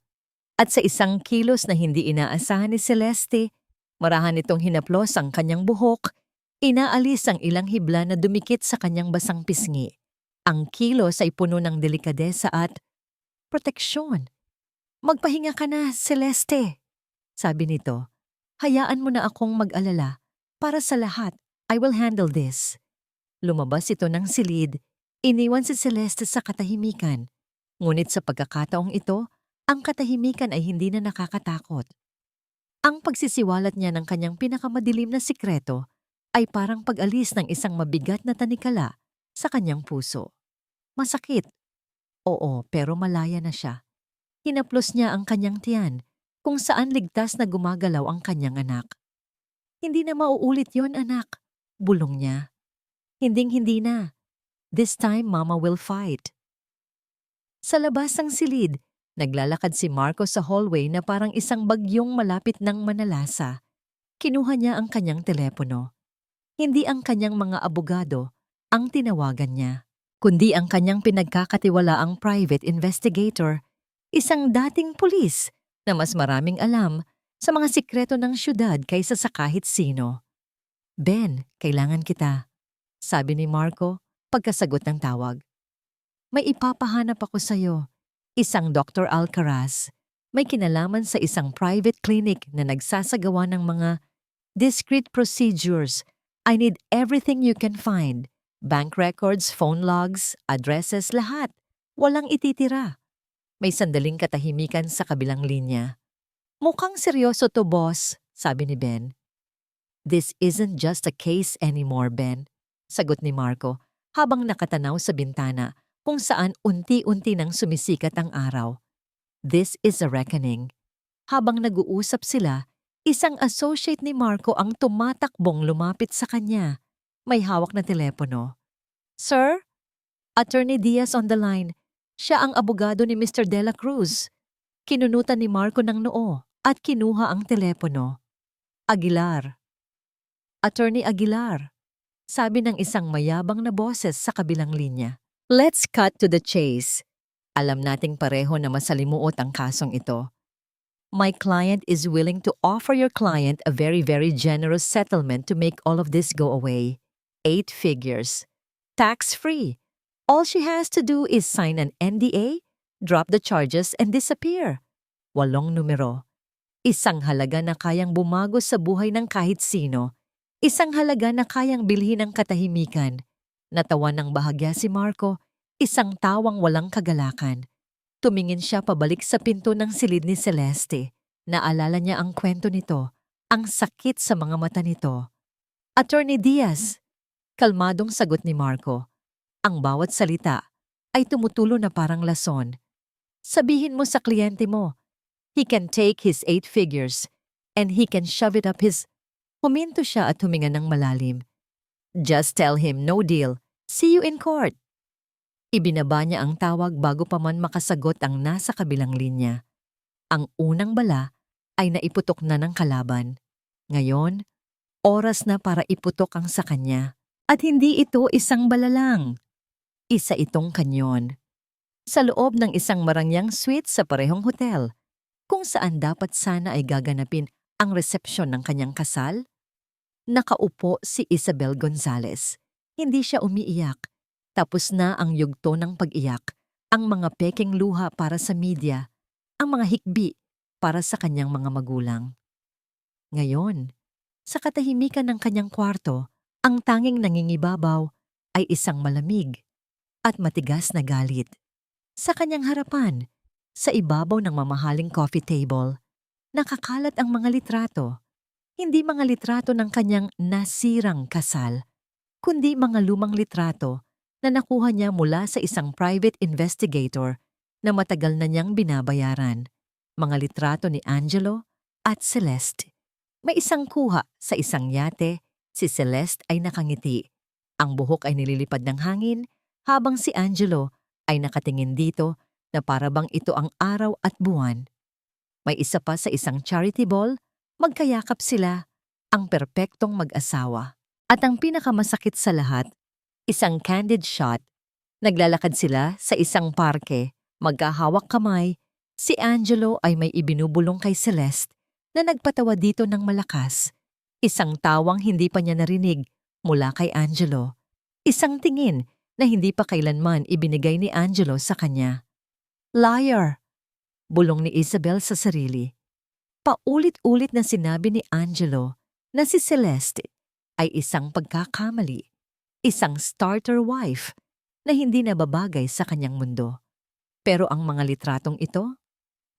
at sa isang kilos na hindi inaasahan ni Celeste, marahan itong hinaplos ang kanyang buhok, inaalis ang ilang hibla na dumikit sa kanyang basang pisngi. Ang kilos ay puno ng delikadesa at proteksyon. "Magpahinga ka na, Celeste," sabi nito. "Hayaan mo na akong mag-alala. Para sa lahat, I will handle this." Lumabas ito ng silid, iniwan si Celeste sa katahimikan. Ngunit sa pagkakataong ito, ang katahimikan ay hindi na nakakatakot. Ang pagsisiwalat niya ng kanyang pinakamadilim na sikreto ay parang pag-alis ng isang mabigat na tanikala sa kanyang puso. Masakit. Oo, pero malaya na siya. Hinaplos niya ang kanyang tiyan, kung saan ligtas na gumagalaw ang kanyang anak. "Hindi na mauulit yon, anak," bulong niya. "Hinding-hindi na. This time, Mama will fight." Sa labas ng silid, naglalakad si Marco sa hallway na parang isang bagyong malapit ng manalasa. Kinuha niya ang kanyang telepono. Hindi ang kanyang mga abogado ang tinawagan niya, kundi ang kanyang pinagkakatiwalaang private investigator, isang dating pulis na mas maraming alam sa mga sikreto ng syudad kaysa sa kahit sino. "Ben, kailangan kita," sabi ni Marco pagkasagot ng tawag. "May ipapahanap ako sa'yo. Isang Dr. Alcaraz. May kinalaman sa isang private clinic na nagsasagawa ng mga discreet procedures. I need everything you can find. Bank records, phone logs, addresses, lahat. Walang ititira." May sandaling katahimikan sa kabilang linya. "Mukhang seryoso to, boss," sabi ni Ben. "This isn't just a case anymore, Ben," sagot ni Marco habang nakatanaw sa bintana kung saan unti-unti nang sumisikat ang araw. "This is a reckoning." Habang nag-uusap sila, isang associate ni Marco ang tumatakbong lumapit sa kanya. May hawak na telepono. "Sir? Attorney Diaz on the line. Siya ang abogado ni Mr. De La Cruz." Kinunutan ni Marco ng noo at kinuha ang telepono. "Aguilar. Attorney Aguilar," sabi ng isang mayabang na boses sa kabilang linya. "Let's cut to the chase. Alam nating pareho na masalimuot ang kasong ito. My client is willing to offer your client a very, very generous settlement to make all of this go away. 8 figures. Tax-free. All she has to do is sign an NDA, drop the charges, and disappear. 8 numero. Isang halaga na kayang bumago sa buhay ng kahit sino. Isang halaga na kayang bilhin ng katahimikan." Natawa ng bahagya si Marco, isang tawang walang kagalakan. Tumingin siya pabalik sa pinto ng silid ni Celeste. Naalala niya ang kwento nito, ang sakit sa mga mata nito. "Attorney Diaz," kalmadong sagot ni Marco. Ang bawat salita ay tumutulo na parang lason. "Sabihin mo sa kliyente mo, he can take his 8 figures and he can shove it up his..." Huminto siya at huminga ng malalim. "Just tell him no deal. See you in court." Ibinaba niya ang tawag bago pa man makasagot ang nasa kabilang linya. Ang unang bala ay naiputok na ng kalaban. Ngayon, oras na para iputok ang sa kanya. At hindi ito isang bala lang. Isa itong kanyon. Sa loob ng isang marangyang suite sa parehong hotel, kung saan dapat sana ay gaganapin ang resepsyon ng kanyang kasal, nakaupo si Isabel Gonzalez. Hindi siya umiiyak. Tapos na ang yugto ng pag-iyak, ang mga peking luha para sa media, ang mga hikbi para sa kanyang mga magulang. Ngayon, sa katahimikan ng kanyang kwarto, ang tanging nangingibabaw ay isang malamig at matigas na galit. Sa kanyang harapan, sa ibabaw ng mamahaling coffee table, nakakalat ang mga litrato. Hindi mga litrato ng kanyang nasirang kasal, kundi mga lumang litrato na nakuha niya mula sa isang private investigator na matagal na niyang binabayaran. Mga litrato ni Angelo at Celeste. May isang kuha sa isang yate, si Celeste ay nakangiti. Ang buhok ay nililipad ng hangin, habang si Angelo ay nakatingin dito na parabang ito ang araw at buwan. May isa pa sa isang charity ball, magkayakap sila, ang perpektong mag-asawa. At ang pinakamasakit sa lahat, isang candid shot. Naglalakad sila sa isang parke, magkahawak kamay. Si Angelo ay may ibinubulong kay Celeste na nagpatawa dito ng malakas. Isang tawang hindi pa niya narinig mula kay Angelo. Isang tingin na hindi pa kailanman ibinigay ni Angelo sa kanya. Liar! Bulong ni Isabel sa sarili. Paulit-ulit na sinabi ni Angelo na si Celeste ay isang pagkakamali, isang starter wife na hindi nababagay sa kanyang mundo. Pero ang mga litratong ito,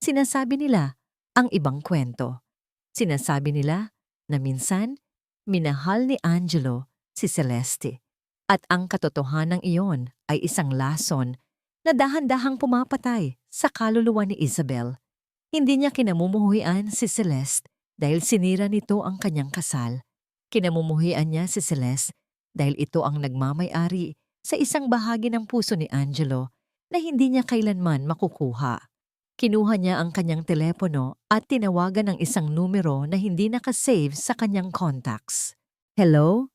sinasabi nila ang ibang kwento. Sinasabi nila na minsan, minahal ni Angelo si Celeste. At ang katotohanan iyon ay isang lason na dahan-dahang pumapatay sa kaluluwa ni Isabel. Hindi niya kinamumuhian si Celeste dahil sinira nito ang kanyang kasal. Kinamumuhian niya si Celeste dahil ito ang nagmamay-ari sa isang bahagi ng puso ni Angelo na hindi niya kailanman makukuha. Kinuha niya ang kanyang telepono at tinawagan ng isang numero na hindi nakasave sa kanyang contacts. Hello?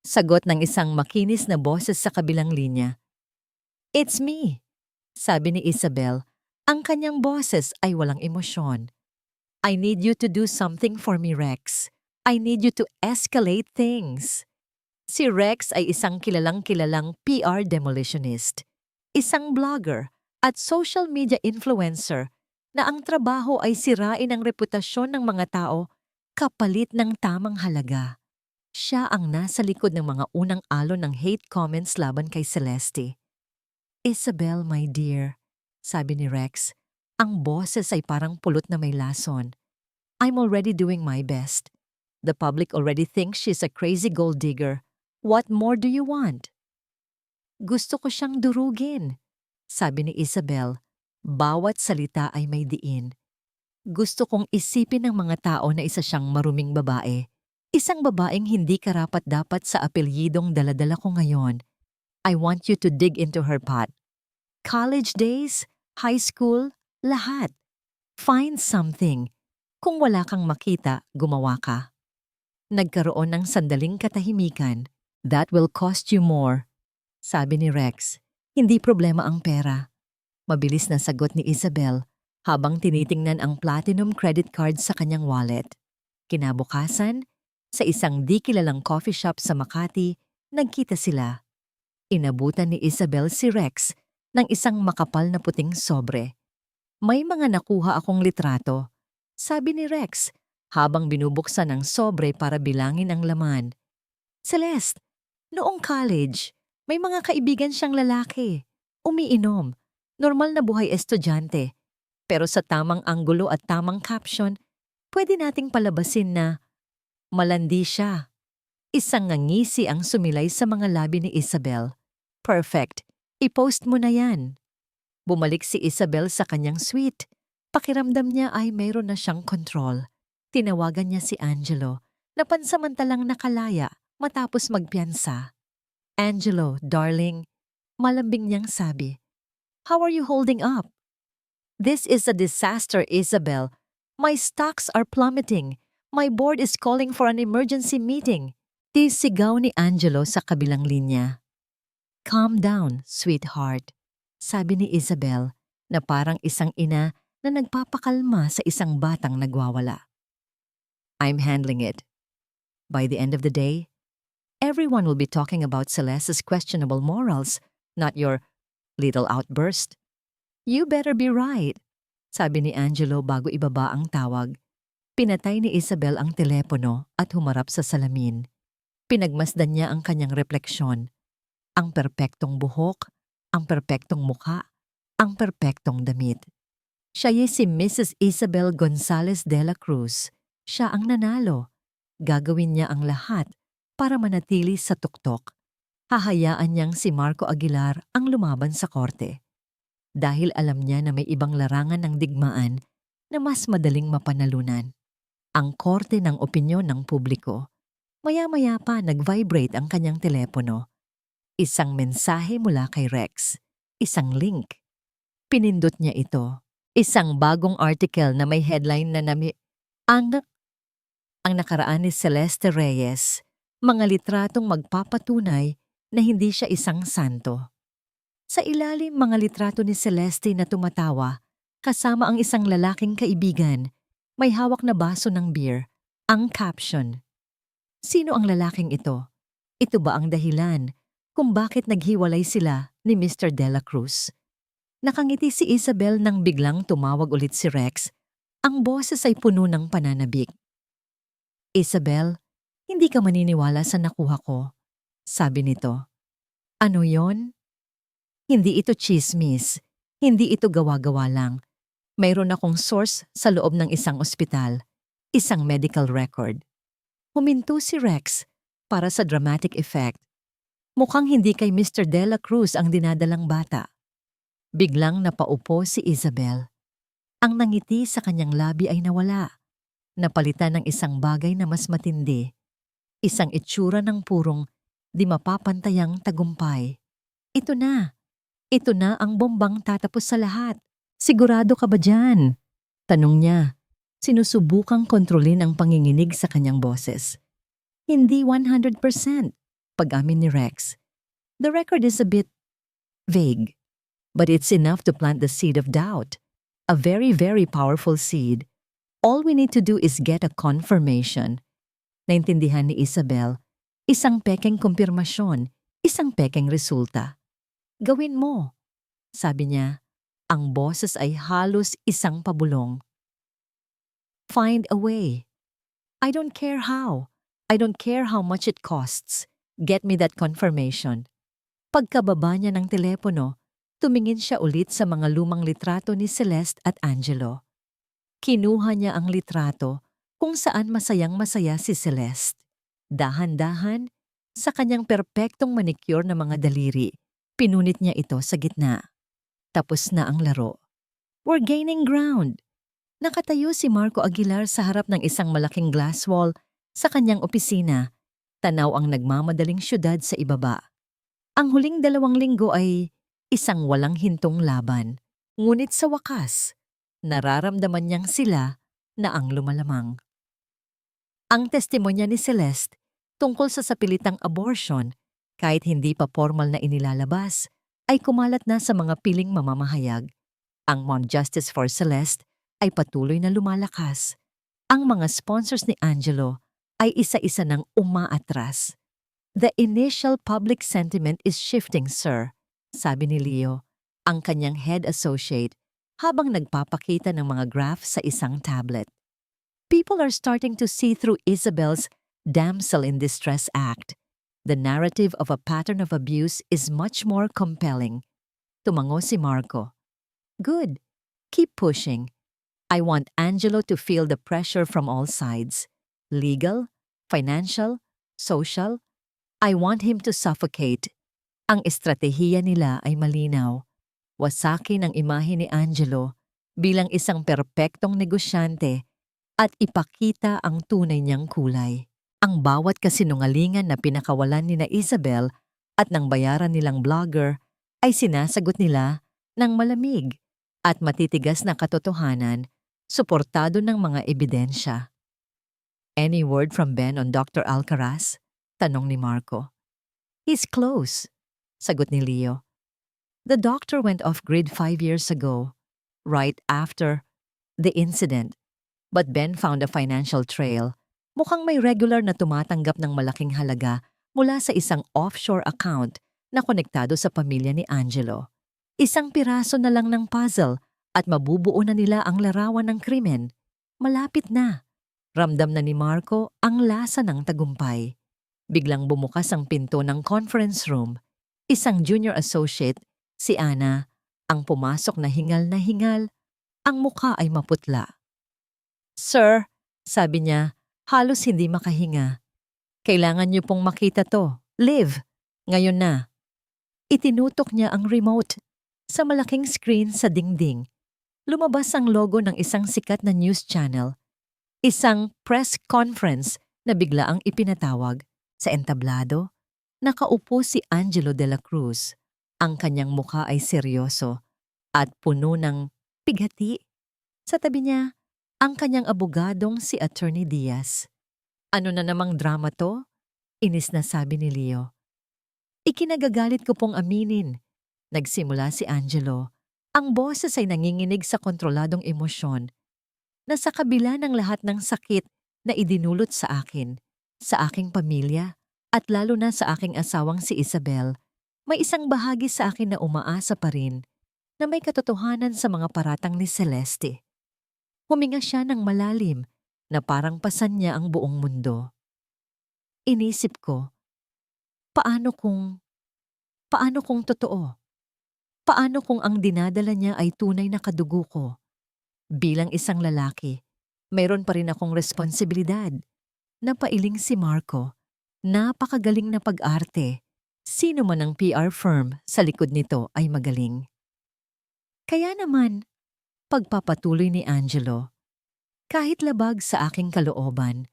Sagot ng isang makinis na boses sa kabilang linya. It's me, sabi ni Isabel. Ang kanyang boses ay walang emosyon. I need you to do something for me, Rex. I need you to escalate things. Si Rex ay isang kilalang-kilalang PR demolitionist, isang blogger at social media influencer na ang trabaho ay sirain ang reputasyon ng mga tao kapalit ng tamang halaga. Siya ang nasa likod ng mga unang alon ng hate comments laban kay Celeste. Isabel, my dear, sabi ni Rex, ang boses ay parang pulot na may lason. I'm already doing my best. The public already thinks she's a crazy gold digger. What more do you want? Gusto ko siyang durugin, sabi ni Isabel. Bawat salita ay may diin. Gusto kong isipin ng mga tao na isa siyang maruming babae. Isang babaeng hindi karapat-dapat sa apelyidong daladala ko ngayon. I want you to dig into her pot. College days, high school, lahat. Find something. Kung wala kang makita, gumawa ka. Nagkaroon ng sandaling katahimikan. That will cost you more, sabi ni Rex. Hindi problema ang pera. Mabilis na sagot ni Isabel habang tinitingnan ang platinum credit card sa kanyang wallet. Kinabukasan, sa isang di kilalang coffee shop sa Makati, nagkita sila. Inabutan ni Isabel si Rex ng isang makapal na puting sobre. May mga nakuha akong litrato, sabi ni Rex habang binubuksan ang sobre para bilangin ang laman. Celeste, noong college, may mga kaibigan siyang lalaki. Umiinom. Normal na buhay estudyante. Pero sa tamang anggulo at tamang caption, pwede nating palabasin na malandi siya. Isang ngangisi ang sumilay sa mga labi ni Isabel. Perfect. I-post mo na yan. Bumalik si Isabel sa kanyang suite. Pakiramdam niya ay mayroon na siyang control. Tinawagan niya si Angelo na pansamantalang nakalaya matapos magpiyansa. Angelo, darling, malambing niyang sabi. How are you holding up? This is a disaster, Isabel. My stocks are plummeting. My board is calling for an emergency meeting. Sigaw ni Angelo sa kabilang linya. Calm down, sweetheart, sabi ni Isabel na parang isang ina na nagpapakalma sa isang batang nagwawala. I'm handling it. By the end of the day, everyone will be talking about Celeste's questionable morals, not your little outburst. You better be right, sabi ni Angelo bago ibaba ang tawag. Pinatay ni Isabel ang telepono at humarap sa salamin. Pinagmasdan niya ang kanyang refleksyon. Ang perpektong buhok, ang perpektong mukha, ang perpektong damit. Siya si Mrs. Isabel Gonzalez de la Cruz. Siya ang nanalo. Gagawin niya ang lahat para manatili sa tuktok. Hahayaan niyang si Marco Aguilar ang lumaban sa korte. Dahil alam niya na may ibang larangan ng digmaan na mas madaling mapanalunan. ang korte ng opinyon ng publiko. Maya-maya pa nag-vibrate ang kanyang telepono. Isang mensahe mula kay Rex. Isang link. Pinindot niya ito. Isang bagong article na may headline na ang nakaraan ni Celeste Reyes, mga litratong magpapatunay na hindi siya isang santo. Sa ilalim mga litrato ni Celeste na tumatawa, kasama ang isang lalaking kaibigan, may hawak na baso ng beer, ang caption. Sino ang lalaking ito? Ito ba ang dahilan kung bakit naghiwalay sila ni Mr. Dela Cruz? Nakangiti si Isabel nang biglang tumawag ulit si Rex. Ang boses ay puno ng pananabik. Isabel, hindi ka maniniwala sa nakuha ko, sabi nito. Ano yon? Hindi ito chismis. Hindi ito gawa-gawa lang. Mayroon akong source sa loob ng isang ospital. Isang medical record. Huminto si Rex para sa dramatic effect. Mukhang hindi kay Mr. Dela Cruz ang dinadalang bata. Biglang napaupo si Isabel. Ang nangiti sa kanyang labi ay nawala. Napalitan ng isang bagay na mas matindi. Isang itsura ng purong di mapapantayang tagumpay. Ito na. Ito na ang bombang tatapos sa lahat. Sigurado ka ba dyan? Tanong niya. Sinusubukang kontrolin ang panginginig sa kanyang boses. Hindi 100%, pag-amin ni Rex. The record is a bit vague, but it's enough to plant the seed of doubt. A very, very powerful seed. All we need to do is get a confirmation. Naintindihan ni Isabel, isang pekeng kumpirmasyon, isang pekeng resulta. Gawin mo, sabi niya. Ang boses ay halos isang pabulong. Find a way. I don't care how. I don't care how much it costs. Get me that confirmation. Pagkababa niya ng telepono, tumingin siya ulit sa mga lumang litrato ni Celeste at Angelo. Kinuha niya ang litrato kung saan masayang-masaya si Celeste. Dahan-dahan, sa kanyang perpektong manicure na mga daliri, pinunit niya ito sa gitna. Tapos na ang laro. We're gaining ground. Nakatayo si Marco Aguilar sa harap ng isang malaking glass wall sa kanyang opisina. Tanaw ang nagmamadaling syudad sa ibaba. Ang huling 2 linggo ay isang walang hintong laban. Ngunit sa wakas, nararamdaman niyang sila na ang lumalamang. Ang testimonya ni Celeste tungkol sa sapilitang abortion, kahit hindi pa formal na inilalabas, ay kumalat na sa mga piling mamamahayag. Ang Mount Justice for Celeste ay patuloy na lumalakas. Ang mga sponsors ni Angelo ay isa-isa nang umaatras. The initial public sentiment is shifting, sir, sabi ni Leo, ang kanyang head associate, habang nagpapakita ng mga graph sa isang tablet. People are starting to see through Isabel's damsel in distress act. The narrative of a pattern of abuse is much more compelling. Tumango si Marco. Good. Keep pushing. I want Angelo to feel the pressure from all sides. Legal, financial, social. I want him to suffocate. Ang estratehiya nila ay malinaw. Wasakin ang imahe ni Angelo bilang isang perpektong negosyante at ipakita ang tunay niyang kulay. Ang bawat kasinungalingan na pinakawalan ni na Isabel at ng bayaran nilang blogger ay sinasagot nila ng malamig at matitigas na katotohanan, suportado ng mga ebidensya. Any word from Ben on Dr. Alcaraz? Tanong ni Marco. He's close, sagot ni Leo. The doctor went off-grid 5 years ago, right after the incident. But Ben found a financial trail. Mukhang may regular na tumatanggap ng malaking halaga mula sa isang offshore account na konektado sa pamilya ni Angelo. Isang piraso na lang ng puzzle at mabubuo na nila ang larawan ng krimen. Malapit na. Ramdam na ni Marco ang lasa ng tagumpay. Biglang bumukas ang pinto ng conference room. Isang junior associate, si Ana, ang pumasok na hingal, ang mukha ay maputla. Sir, sabi niya, halos hindi makahinga. Kailangan niyo pong makita to. Live! Ngayon na. Itinutok niya ang remote. Sa malaking screen sa dingding, lumabas ang logo ng isang sikat na news channel. Isang press conference na bigla ang ipinatawag. Sa entablado, nakaupo si Angelo de la Cruz. Ang kanyang mukha ay seryoso at puno ng pighati. Sa tabi niya, ang kanyang abogadong si Attorney Diaz. Ano na namang drama to? Inis na sabi ni Leo. Ikinagagalit ko pong aminin. Nagsimula si Angelo. Ang boses ay nanginginig sa kontroladong emosyon na sa kabila ng lahat ng sakit na idinulot sa akin, sa aking pamilya, at lalo na sa aking asawang si Isabel, may isang bahagi sa akin na umaasa pa rin na may katotohanan sa mga paratang ni Celeste. Huminga siya ng malalim na parang pasan niya ang buong mundo. Inisip ko, paano kung totoo? Paano kung ang dinadala niya ay tunay na kadugo ko? Bilang isang lalaki, mayroon pa rin akong responsibilidad. Napailing si Marco. Napakagaling na pag-arte. Sino man ang PR firm sa likod nito ay magaling. Kaya naman, pagpapatuloy ni Angelo, kahit labag sa aking kalooban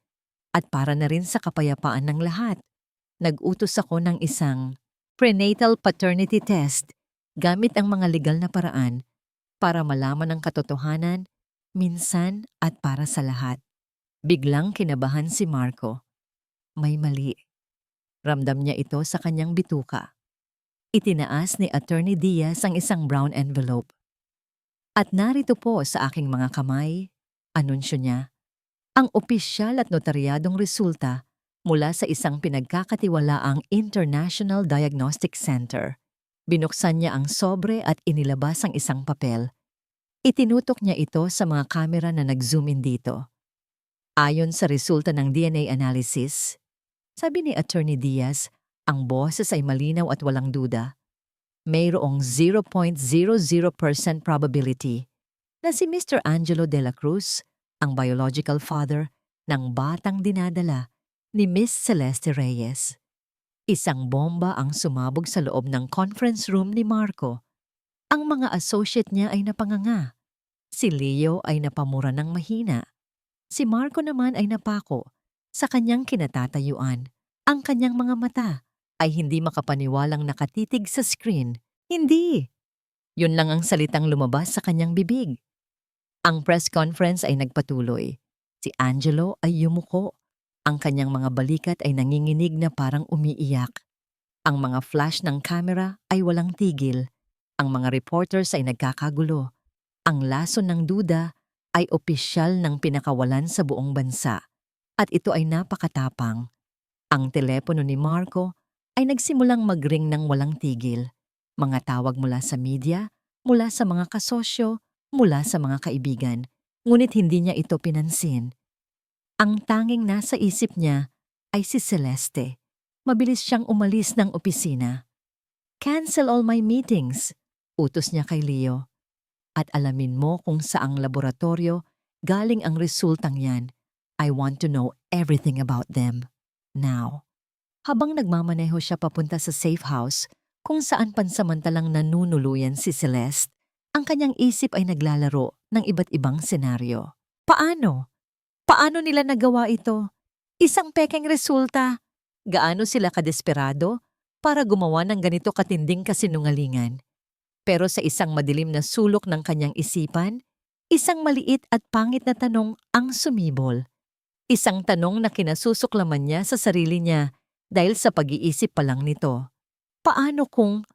at para na rin sa kapayapaan ng lahat, nag-utos ako ng isang prenatal paternity test gamit ang mga legal na paraan para malaman ang katotohanan, minsan at para sa lahat. Biglang kinabahan si Marco. May mali. Ramdam niya ito sa kanyang bituka. Itinaas ni Attorney Diaz ang isang brown envelope. At narito po sa aking mga kamay, anunsyo niya, ang opisyal at notaryadong resulta mula sa isang pinagkakatiwalaang International Diagnostic Center. Binuksan niya ang sobre at inilabas ang isang papel. Itinutok niya ito sa mga kamera na nag-zoom in dito. Ayon sa resulta ng DNA analysis, sabi ni Attorney Diaz, ang boses ay malinaw at walang duda. Mayroong 0.00% probability na si Mr. Angelo de la Cruz, ang biological father ng batang dinadala ni Miss Celeste Reyes. Isang bomba ang sumabog sa loob ng conference room ni Marco. Ang mga associate niya ay napanganga. Si Leo ay napamura ng mahina. Si Marco naman ay napako. Sa kanyang kinatatayuan, ang kanyang mga mata ay hindi makapaniwalang nakatitig sa screen. Hindi! Yun lang ang salitang lumabas sa kanyang bibig. Ang press conference ay nagpatuloy. Si Angelo ay yumuko. Ang kanyang mga balikat ay nanginginig na parang umiiyak. Ang mga flash ng camera ay walang tigil. Ang mga reporters ay nagkakagulo. Ang lason ng duda ay opisyal ng pinakawalan sa buong bansa. At ito ay napakatapang. Ang telepono ni Marco ay nagsimulang mag-ring ng walang tigil. Mga tawag mula sa media, mula sa mga kasosyo, mula sa mga kaibigan. Ngunit hindi niya ito pinansin. Ang tanging nasa isip niya ay si Celeste. Mabilis siyang umalis ng opisina. Cancel all my meetings, utos niya kay Leo. At alamin mo kung saang laboratorio galing ang resultang yan. I want to know everything about them. Now. Habang nagmamaneho siya papunta sa safe house, kung saan pansamantalang nanunuluyan si Celeste, ang kanyang isip ay naglalaro ng iba't ibang senaryo. Paano? Paano nila nagawa ito? Isang pekeng resulta. Gaano sila kadesperado para gumawa ng ganito katinding kasinungalingan? Pero sa isang madilim na sulok ng kanyang isipan, isang maliit at pangit na tanong ang sumibol. Isang tanong na kinasusuklaman niya sa sarili niya dahil sa pag-iisip pa lang nito. Paano kung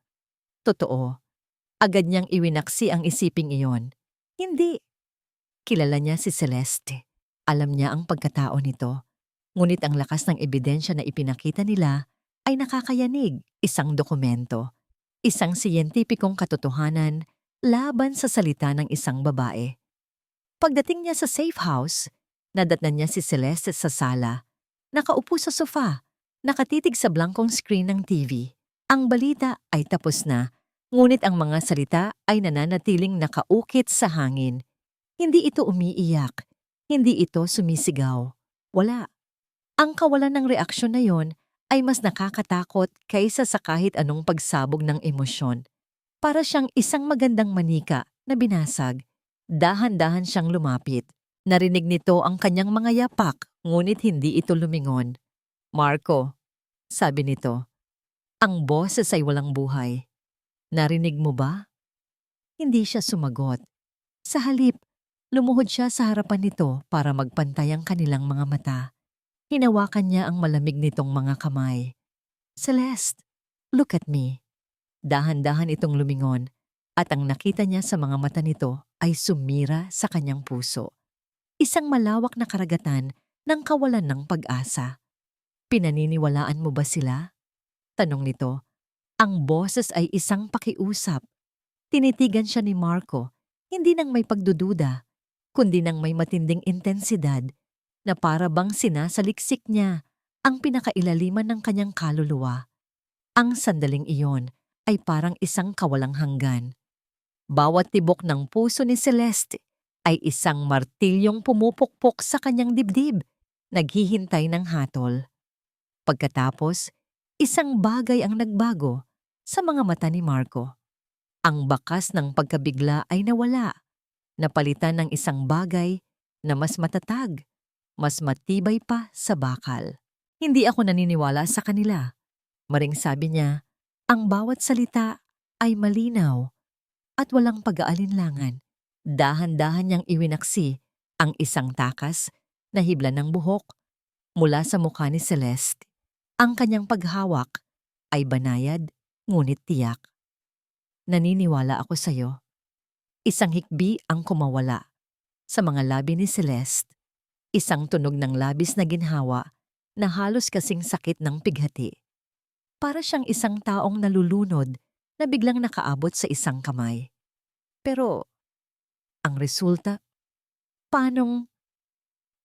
totoo? Agad niyang iwinaksi ang isiping iyon. Hindi. Kilala niya si Celeste. Alam niya ang pagkatao nito. Ngunit ang lakas ng ebidensya na ipinakita nila ay nakakayanig, isang dokumento. Isang siyentipikong katotohanan laban sa salita ng isang babae. Pagdating niya sa safe house, nadatnan niya si Celeste sa sala. Nakaupo sa sofa, nakatitig sa blankong screen ng TV. Ang balita ay tapos na, ngunit ang mga salita ay nananatiling nakaukit sa hangin. Hindi ito umiiyak, hindi ito sumisigaw. Wala. Ang kawalan ng reaksyon na yon ay mas nakakatakot kaysa sa kahit anong pagsabog ng emosyon. Para siyang isang magandang manika na binasag. Dahan-dahan siyang lumapit. Narinig nito ang kanyang mga yapak, ngunit hindi ito lumingon. Marco, sabi nito, ang boses ay walang buhay. Narinig mo ba? Hindi siya sumagot. Sa halip, lumuhod siya sa harapan nito para magpantay ang kanilang mga mata. Hinawakan niya ang malamig nitong mga kamay. Celeste, look at me. Dahan-dahan itong lumingon at ang nakita niya sa mga mata nito ay sumira sa kanyang puso. Isang malawak na karagatan ng kawalan ng pag-asa. Pinaniniwalaan mo ba sila? Tanong nito. Ang boses ay isang pakiusap. Tinitigan siya ni Marco, hindi nang may pagdududa, kundi nang may matinding intensidad na para bang sinasaliksik niya ang pinakailaliman ng kanyang kaluluwa. Ang sandaling iyon ay parang isang kawalang hanggan. Bawat tibok ng puso ni Celeste ay isang martilyong pumupukpok sa kanyang dibdib, naghihintay ng hatol. Pagkatapos, isang bagay ang nagbago sa mga mata ni Marco. Ang bakas ng pagkabigla ay nawala, napalitan ng isang bagay na mas matatag, mas matibay pa sa bakal. Hindi ako naniniwala sa kanila. Maring sabi niya, ang bawat salita ay malinaw at walang pag-aalinlangan. Dahan-dahan niyang iwinaksi ang isang takas na hibla ng buhok mula sa mukha ni Celeste. Ang kanyang paghawak ay banayad ngunit tiyak. Naniniwala ako sa'yo. Isang hikbi ang kumawala sa mga labi ni Celeste. Isang tunog ng labis na ginhawa na halos kasing sakit ng pighati. Para siyang isang taong nalulunod na biglang nakaabot sa isang kamay. Pero, ang resulta, paanong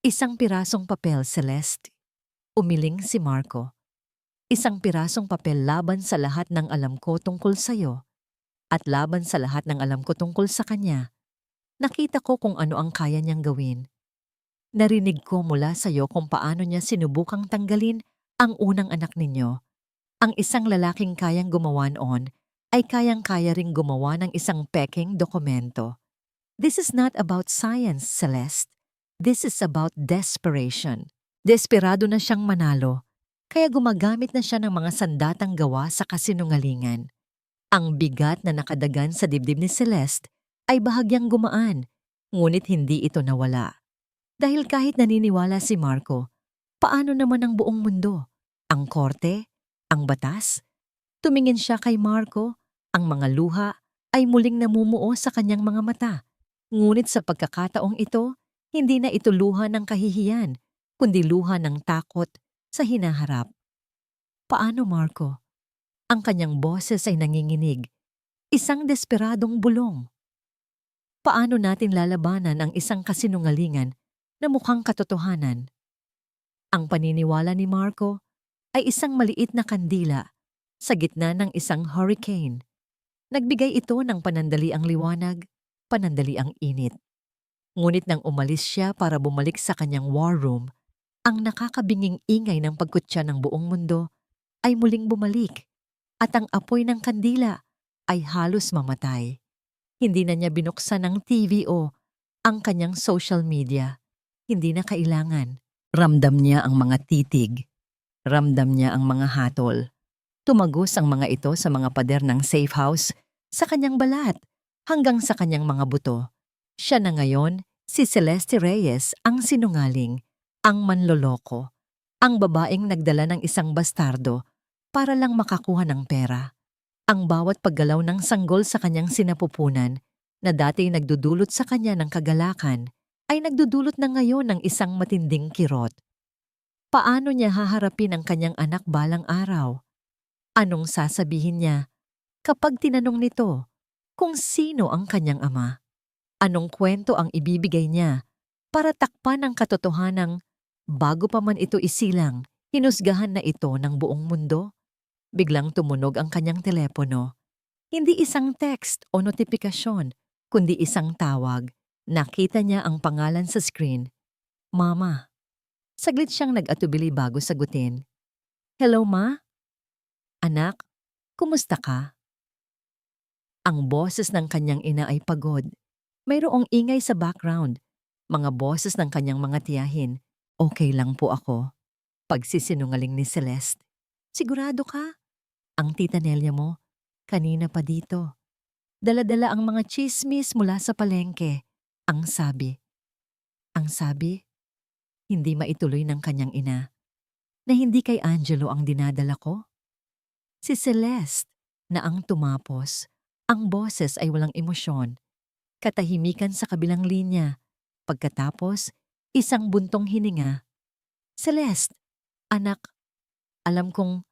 isang pirasong papel, Celeste? Umiling si Marco. Isang pirasong papel laban sa lahat ng alam ko tungkol sa'yo at laban sa lahat ng alam ko tungkol sa kanya. Nakita ko kung ano ang kaya niyang gawin. Narinig ko mula sa'yo kung paano niya sinubukang tanggalin ang unang anak ninyo. Ang isang lalaking kayang gumawa noon ay kayang-kaya ring gumawa ng isang peking dokumento. This is not about science, Celeste. This is about desperation. Desperado na siyang manalo, kaya gumagamit na siya ng mga sandatang gawa sa kasinungalingan. Ang bigat na nakadagan sa dibdib ni Celeste ay bahagyang gumaan, ngunit hindi ito nawala. Dahil kahit naniniwala si Marco, paano naman ang buong mundo? Ang korte? Ang batas? Tumingin siya kay Marco, ang mga luha ay muling namumuo sa kanyang mga mata. Ngunit sa pagkakataong ito, hindi na ito luha ng kahihiyan, kundi luha ng takot sa hinaharap. Paano, Marco? Ang kanyang boses ay nanginginig, isang desperadong bulong. Paano natin lalabanan ang isang kasinungalingan na mukhang katotohanan? Ang paniniwala ni Marco ay isang maliit na kandila sa gitna ng isang hurricane. Nagbigay ito ng panandaliang liwanag, panandaliang init. Ngunit nang umalis siya para bumalik sa kanyang war room, ang nakakabinging ingay ng pagkutya ng buong mundo ay muling bumalik at ang apoy ng kandila ay halos mamatay. Hindi na niya binuksan ng TV o ang kanyang social media. Hindi na kailangan. Ramdam niya ang mga titig. Ramdam niya ang mga hatol. Tumagos ang mga ito sa mga pader ng safe house, sa kanyang balat, hanggang sa kanyang mga buto. Siya na ngayon, si Celeste Reyes, ang sinungaling, ang manloloko, ang babaeng nagdala ng isang bastardo para lang makakuha ng pera. Ang bawat paggalaw ng sanggol sa kanyang sinapupunan na dati nagdudulot sa kanya ng kagalakan ay nagdudulot na ngayon ng isang matinding kirot. Paano niya haharapin ang kanyang anak balang araw? Anong sasabihin niya kapag tinanong nito kung sino ang kanyang ama? Anong kwento ang ibibigay niya para takpan ang katotohanang bago pa man ito isilang, hinusgahan na ito ng buong mundo? Biglang tumunog ang kanyang telepono. Hindi isang text o notifikasyon, kundi isang tawag. Nakita niya ang pangalan sa screen. Mama. Saglit siyang nag-atubili bago sagutin. Hello, Ma? Anak, kumusta ka? Ang boses ng kanyang ina ay pagod. Mayroong ingay sa background. Mga boses ng kanyang mga tiyahin. Okay lang po ako. Pagsisinungaling ni Celeste. Sigurado ka? Ang tita Nelia mo, kanina pa dito. Dala-dala ang mga chismis mula sa palengke. Ang sabi. Ang sabi, hindi maituloy ng kanyang ina na hindi kay Angelo ang dinadala ko. Si Celeste na ang tumapos. Ang boses ay walang emosyon. Katahimikan sa kabilang linya. Pagkatapos, isang buntong hininga. Celeste, anak, alam kong,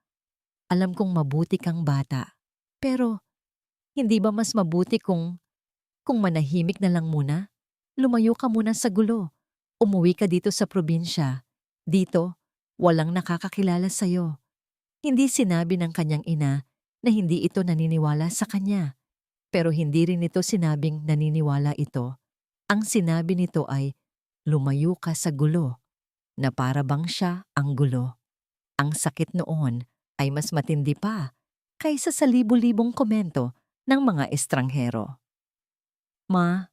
alam kong mabuti kang bata. Pero, hindi ba mas mabuti kung manahimik na lang muna? Lumayo ka muna sa gulo. Umuwi ka dito sa probinsya. Dito, walang nakakakilala sa'yo. Hindi sinabi ng kanyang ina na hindi ito naniniwala sa kanya. Pero hindi rin ito sinabing naniniwala ito. Ang sinabi nito ay, lumayo ka sa gulo, na para bang siya ang gulo. Ang sakit noon ay mas matindi pa kaysa sa libu-libong komento ng mga estranghero. Ma,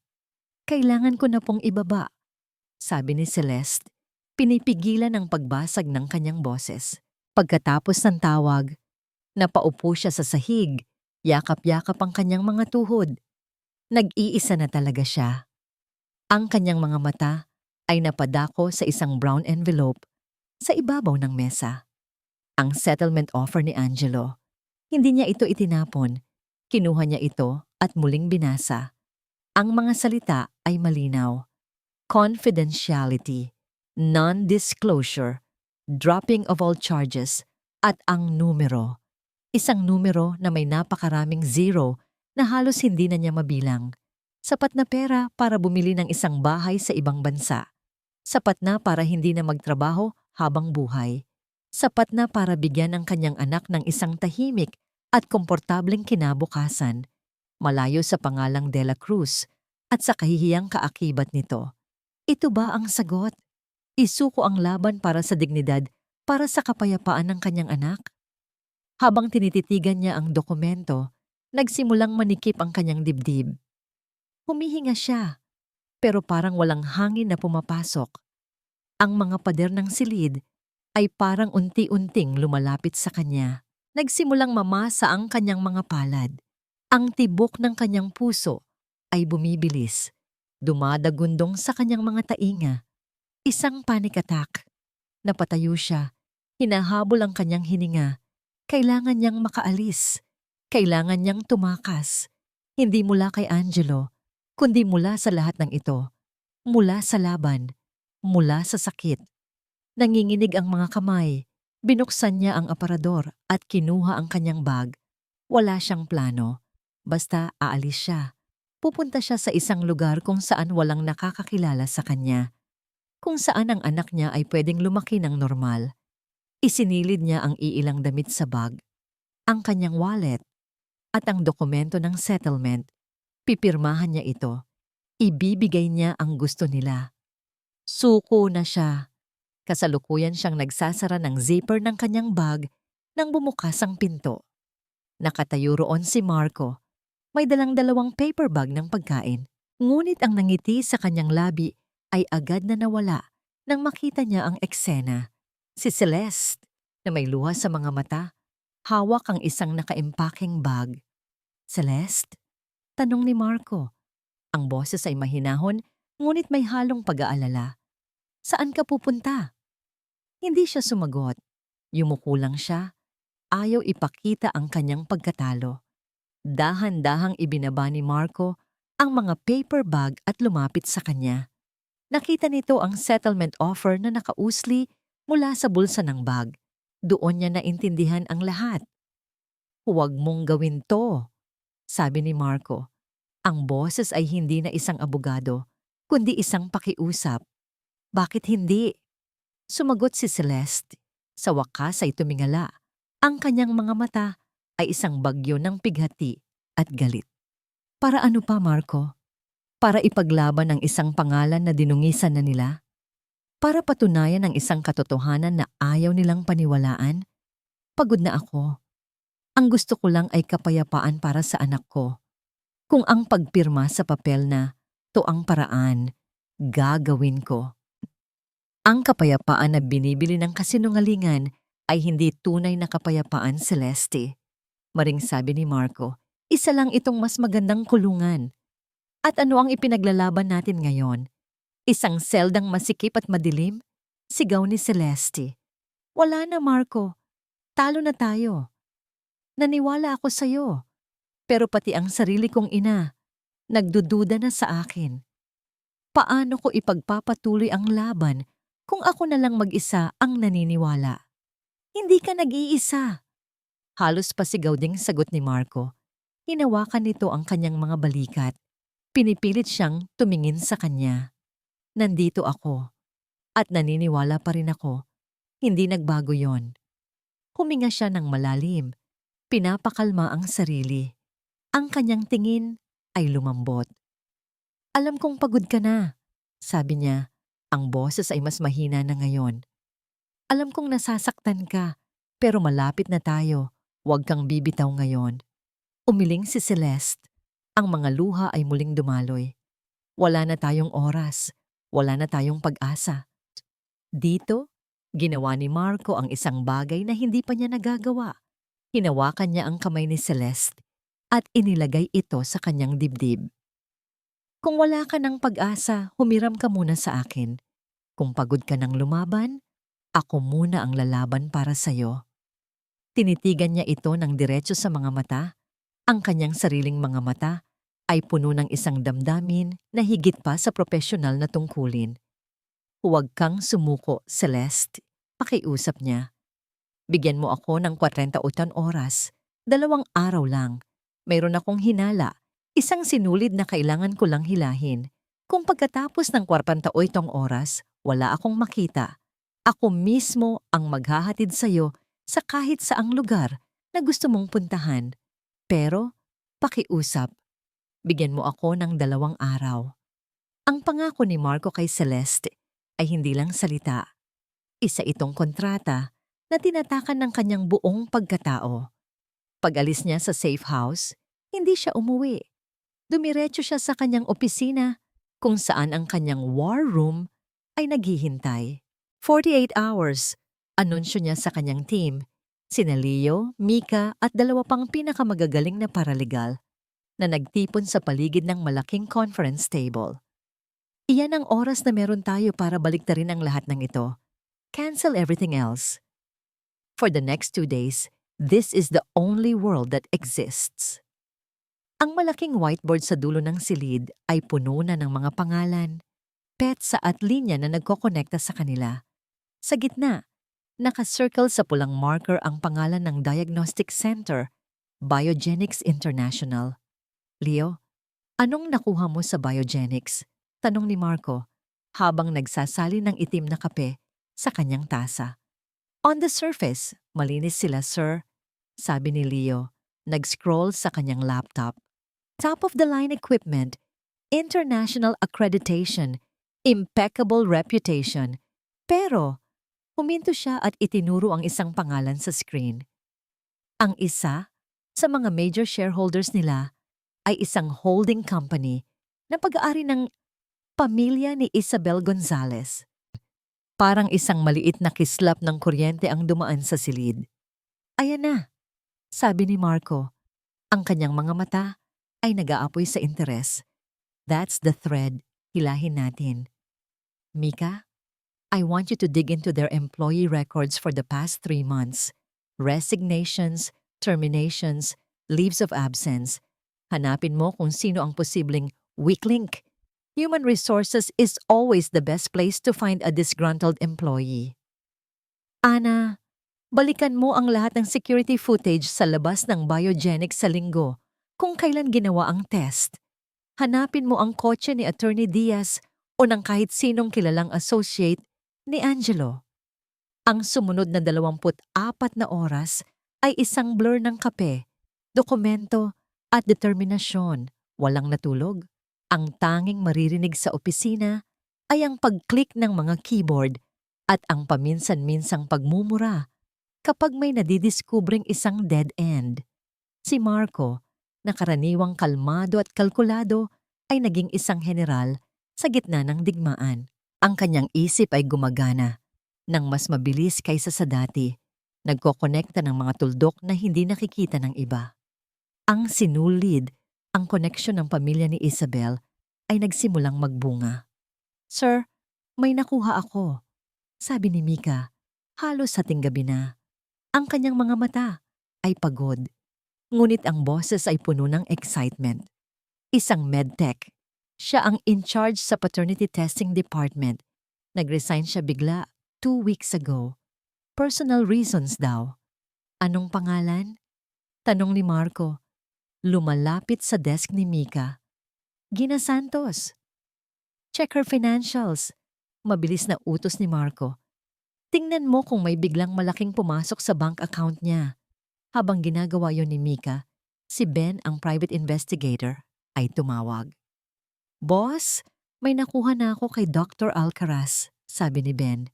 kailangan ko na pong ibaba, sabi ni Celeste, pinipigilan ang pagbasag ng kanyang boses. Pagkatapos ng tawag, napaupo siya sa sahig, yakap-yakap ang kanyang mga tuhod. Nag-iisa na talaga siya. Ang kanyang mga mata ay napadako sa isang brown envelope sa ibabaw ng mesa. Ang settlement offer ni Angelo. Hindi niya ito itinapon. Kinuha niya ito at muling binasa. Ang mga salita ay malinaw. Confidentiality, non-disclosure, dropping of all charges, at ang numero. Isang numero na may napakaraming zero na halos hindi na niya mabilang. Sapat na pera para bumili ng isang bahay sa ibang bansa. Sapat na para hindi na magtrabaho habang buhay. Sapat na para bigyan ang kanyang anak ng isang tahimik at komportableng kinabukasan, malayo sa pangalang De La Cruz at sa kahihiyang kaakibat nito. Ito ba ang sagot? Isuko ang laban para sa dignidad, para sa kapayapaan ng kanyang anak? Habang tinititigan niya ang dokumento, nagsimulang manikip ang kanyang dibdib. Humihinga siya, pero parang walang hangin na pumapasok. Ang mga pader ng silid ay parang unti-unting lumalapit sa kanya. Nagsimulang mamasa ang kanyang mga palad. Ang tibok ng kanyang puso ay bumibilis, dumadagundong sa kanyang mga tainga. Isang panic attack. Napatayo siya, hinahabol ang kanyang hininga. Kailangan niyang makaalis. Kailangan niyang tumakas. Hindi mula kay Angelo, kundi mula sa lahat ng ito. Mula sa laban. Mula sa sakit. Nanginginig ang mga kamay. Binuksan niya ang aparador at kinuha ang kanyang bag. Wala siyang plano. Basta aalis siya. Pupunta siya sa isang lugar kung saan walang nakakakilala sa kanya. Kung saan ang anak niya ay pwedeng lumaki ng normal. Isinilid niya ang iilang damit sa bag, ang kanyang wallet, at ang dokumento ng settlement. Pipirmahan niya ito. Ibibigay niya ang gusto nila. Suko na siya. Kasalukuyan siyang nagsasara ng zipper ng kanyang bag nang bumukas ang pinto. Nakatayo roon si Marco. May dalang dalawang paper bag ng pagkain. Ngunit ang nangiti sa kanyang labi ay agad na nawala nang makita niya ang eksena. Si Celeste, na may luha sa mga mata, hawak ang isang nakaimpakeng bag. Celeste? Tanong ni Marco. Ang boses ay mahinahon, ngunit may halong pag-aalala. Saan ka pupunta? Hindi siya sumagot. Yumuko lang siya. Ayaw ipakita ang kanyang pagkatalo. Dahan-dahang ibinaba ni Marco ang mga paper bag at lumapit sa kanya. Nakita nito ang settlement offer na nakausli mula sa bulsa ng bag. Doon niya naintindihan ang lahat. Huwag mong gawin to, sabi ni Marco. Ang boses ay hindi na isang abogado, kundi isang pakiusap. Bakit hindi? Sumagot si Celeste. Sa wakas ay tumingala. Ang kanyang mga mata ay isang bagyo ng pighati at galit. Para ano pa, Marco? Para ipaglaban ang isang pangalan na dinungisan na nila? Para patunayan ang isang katotohanan na ayaw nilang paniwalaan? Pagod na ako. Ang gusto ko lang ay kapayapaan para sa anak ko. Kung ang pagpirma sa papel na to ang paraan, Gagawin ko. Ang kapayapaan na binibili ng kasinungalingan ay hindi tunay na kapayapaan, Celeste. Maring sabi ni Marco, isa lang itong mas magandang kulungan. At ano ang ipinaglalaban natin ngayon? Isang seldang masikip at madilim? Sigaw ni Celeste. Wala na, Marco. Talo na tayo. Naniwala ako sa'yo. Pero pati ang sarili kong ina, nagdududa na sa akin. Paano ko ipagpapatuloy ang laban kung ako na lang mag-isa ang naniniwala? Hindi ka nag-iisa. Halos pasigaw ding sagot ni Marco. Hinawakan nito ang kanyang mga balikat. Pinipilit siyang tumingin sa kanya. Nandito ako. At naniniwala pa rin ako. Hindi nagbago yon. Huminga siya ng malalim. Pinapakalma ang sarili. Ang kanyang tingin ay lumambot. Alam kong pagod ka na, sabi niya. Ang boses ay mas mahina na ngayon. Alam kong nasasaktan ka, pero malapit na tayo. Huwag kang bibitaw ngayon. Umiling si Celeste. Ang mga luha ay muling dumaloy. Wala na tayong oras. Wala na tayong pag-asa. Dito, ginawa ni Marco ang isang bagay na hindi pa niya nagagawa. Hinawakan niya ang kamay ni Celeste at inilagay ito sa kanyang dibdib. Kung wala ka ng pag-asa, humiram ka muna sa akin. Kung pagod ka ng lumaban, ako muna ang lalaban para sa'yo. Tinitigan niya ito ng diretso sa mga mata. Ang kanyang sariling mga mata ay puno ng isang damdamin na higit pa sa profesional na tungkulin. Huwag kang sumuko, Celeste. Pakiusap niya. Bigyan mo ako ng 48 oras. 2 araw lang. Mayroon akong hinala. Isang sinulid na kailangan ko lang hilahin. Kung pagkatapos ng 48 oras, wala akong makita, ako mismo ang maghahatid sa'yo sa kahit saang lugar na gusto mong puntahan. Pero, pakiusap. Bigyan mo ako ng 2 araw. Ang pangako ni Marco kay Celeste ay hindi lang salita. Isa itong kontrata na tinatakan ng kanyang buong pagkatao. Pag-alis niya sa safe house, hindi siya umuwi. Dumiretso siya sa kanyang opisina kung saan ang kanyang war room ay naghihintay. 48 hours, anunsyo niya sa kanyang team. Sina Leo, Mika at 2 pang pinakamagagaling na paralegal na nagtipon sa paligid ng malaking conference table. Iyan ang oras na meron tayo para baliktarin ang lahat ng ito. Cancel everything else. For the next 2 days, this is the only world that exists. Ang malaking whiteboard sa dulo ng silid ay puno na ng mga pangalan, petsa at linya na nagkokonekta sa kanila. Sa gitna, nakacircle sa pulang marker ang pangalan ng Diagnostic Center, Biogenics International. Leo, anong nakuha mo sa Biogenics? Tanong ni Marco, habang nagsasali ng itim na kape sa kanyang tasa. On the surface, malinis sila, sir, sabi ni Leo, nag-scroll sa kanyang laptop. Top-of-the-line equipment, international accreditation, impeccable reputation. Pero, huminto siya at itinuro ang isang pangalan sa screen. Ang isa sa mga major shareholders nila ay isang holding company na pag-aari ng pamilya ni Isabel Gonzalez. Parang isang maliit na kislap ng kuryente ang dumaan sa silid. Ayan na, sabi ni Marco. Ang kanyang mga mata ay nag-aapoy sa interes. That's the thread. Hilahin natin. Mika, I want you to dig into their employee records for the past 3 months. Resignations, terminations, leaves of absence. Hanapin mo kung sino ang posibleng weak link. Human resources is always the best place to find a disgruntled employee. Ana, balikan mo ang lahat ng security footage sa labas ng Biogenics sa linggo kung kailan ginawa ang test. Hanapin mo ang kotse ni Attorney Diaz o ng kahit sinong kilalang associate ni Angelo. Ang sumunod na 24 na oras ay isang blur ng kape, dokumento at determinasyon. Walang natulog. Ang tanging maririnig sa opisina ay ang pag-click ng mga keyboard at ang paminsan-minsang pagmumura kapag may nadidiskubreng isang dead end. Si Marco, na karaniwang kalmado at kalkulado, ay naging isang general Sa gitna ng digmaan, ang kanyang isip ay gumagana ng mas mabilis kaysa sa dati, nagkokonekta ng mga tuldok na hindi nakikita ng iba. Ang sinulid, ang koneksyon ng pamilya ni Isabel ay nagsimulang magbunga. "Sir, may nakuha ako," sabi ni Mika, halos hating gabi na. Ang kanyang mga mata ay pagod, ngunit ang boses ay puno ng excitement. Isang medtech. Siya ang in-charge sa paternity testing department. Nag-resign siya bigla 2 weeks ago. Personal reasons daw. Anong pangalan? Tanong ni Marco. Lumalapit sa desk ni Mika. "Gina Santos." "Check her financials." Mabilis na utos ni Marco. "Tingnan mo kung may biglang malaking pumasok sa bank account niya." Habang ginagawa yon ni Mika, si Ben, ang private investigator, ay tumawag. "Boss, may nakuha na ako kay Dr. Alcaraz," sabi ni Ben.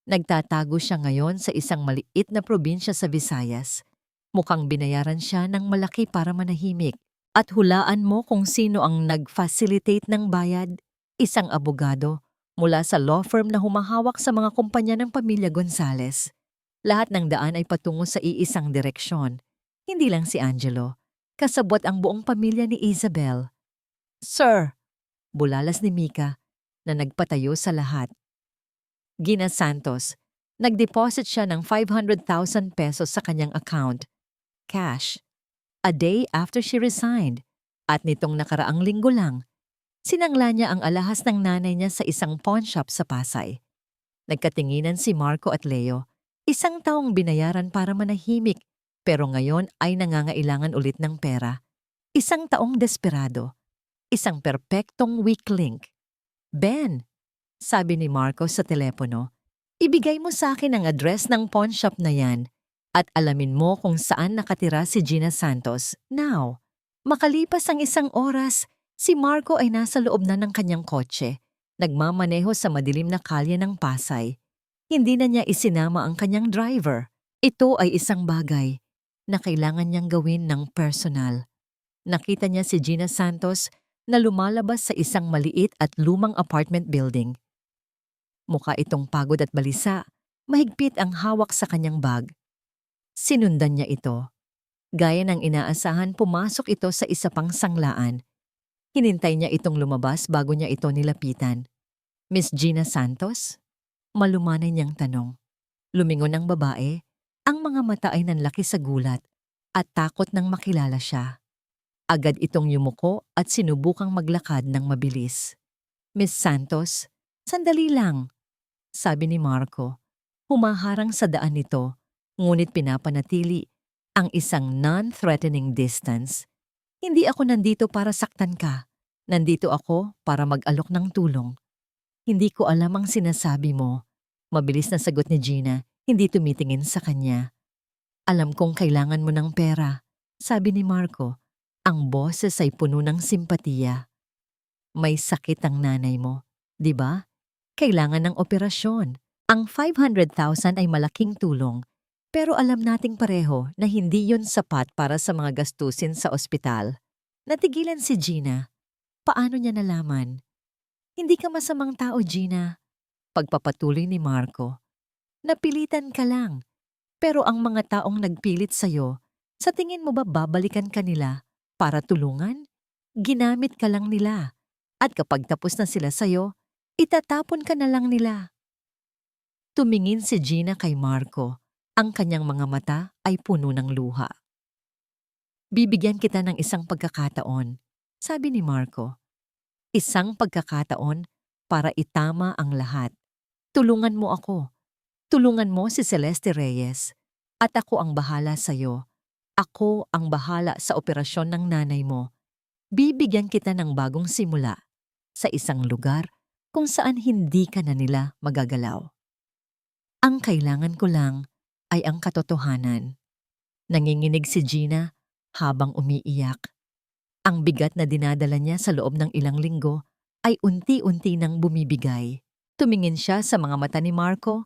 Nagtatago siya ngayon sa isang maliit na probinsya sa Visayas. Mukhang binayaran siya ng malaki para manahimik. At hulaan mo kung sino ang nag-facilitate ng bayad? Isang abogado mula sa law firm na humahawak sa mga kumpanya ng pamilya Gonzales. Lahat ng daan ay patungo sa iisang direksyon. Hindi lang si Angelo. Kasabwat ang buong pamilya ni Isabel. "Sir," bulalas ni Mika na nagpatayo sa lahat. "Gina Santos, nag-deposit siya ng 500,000 pesos sa kanyang account. Cash. A day after she resigned. At nitong nakaraang linggo lang, sinangla niya ang alahas ng nanay niya sa isang pawn shop sa Pasay." Nagkatinginan si Marco at Leo. Isang taong binayaran para manahimik, pero ngayon ay nangangailangan ulit ng pera. Isang taong desperado. Isang perpektong weak link. "Ben," sabi ni Marco sa telepono, "ibigay mo sa akin ang address ng pawn shop na yan at alamin mo kung saan nakatira si Gina Santos now." Makalipas ang isang oras, si Marco ay nasa loob na ng kanyang kotse, nagmamaneho sa madilim na kalye ng Pasay. Hindi na niya isinama ang kanyang driver. Ito ay isang bagay na kailangan niyang gawin ng personal. Nakita niya si Gina Santos na lumalabas sa isang maliit at lumang apartment building. Mukha itong pagod at balisa, mahigpit ang hawak sa kanyang bag. Sinundan niya ito. Gaya ng inaasahan, pumasok ito sa isa pang sanglaan. Hinintay niya itong lumabas bago niya ito nilapitan. "Miss Gina Santos?" Malumanay niyang tanong. Lumingon ang babae, ang mga mata ay nanlaki sa gulat at takot nang makilala siya. Agad itong yumuko at sinubukang maglakad ng mabilis. "Miss Santos, sandali lang," sabi ni Marco. Humaharang sa daan nito, ngunit pinapanatili ang isang non-threatening distance. "Hindi ako nandito para saktan ka. Nandito ako para mag-alok ng tulong." "Hindi ko alam ang sinasabi mo." Mabilis na sagot ni Gina, hindi tumitingin sa kanya. "Alam kong kailangan mo ng pera," sabi ni Marco. Ang boses ay puno ng simpatiya. "May sakit ang nanay mo, di ba? Kailangan ng operasyon. Ang 500,000 ay malaking tulong, pero alam nating pareho na hindi yon sapat para sa mga gastusin sa ospital." Natigilan si Gina. Paano niya nalaman? "Hindi ka masamang tao, Gina." Pagpapatuloy ni Marco. "Napilitan ka lang. Pero ang mga taong nagpilit sa'yo, sa tingin mo ba babalikan ka nila para tulungan? Ginamit ka lang nila. At kapag tapos na sila sa'yo, itatapon ka na lang nila." Tumingin si Gina kay Marco. Ang kanyang mga mata ay puno ng luha. "Bibigyan kita ng isang pagkakataon," sabi ni Marco. "Isang pagkakataon para itama ang lahat. Tulungan mo ako. Tulungan mo si Celeste Reyes. At ako ang bahala sa'yo. Ako ang bahala sa operasyon ng nanay mo. Bibigyan kita ng bagong simula sa isang lugar kung saan hindi ka na nila magagalaw. Ang kailangan ko lang ay ang katotohanan." Nanginginig si Gina habang umiiyak. Ang bigat na dinadala niya sa loob ng ilang linggo ay unti-unti nang bumibigay. Tumingin siya sa mga mata ni Marco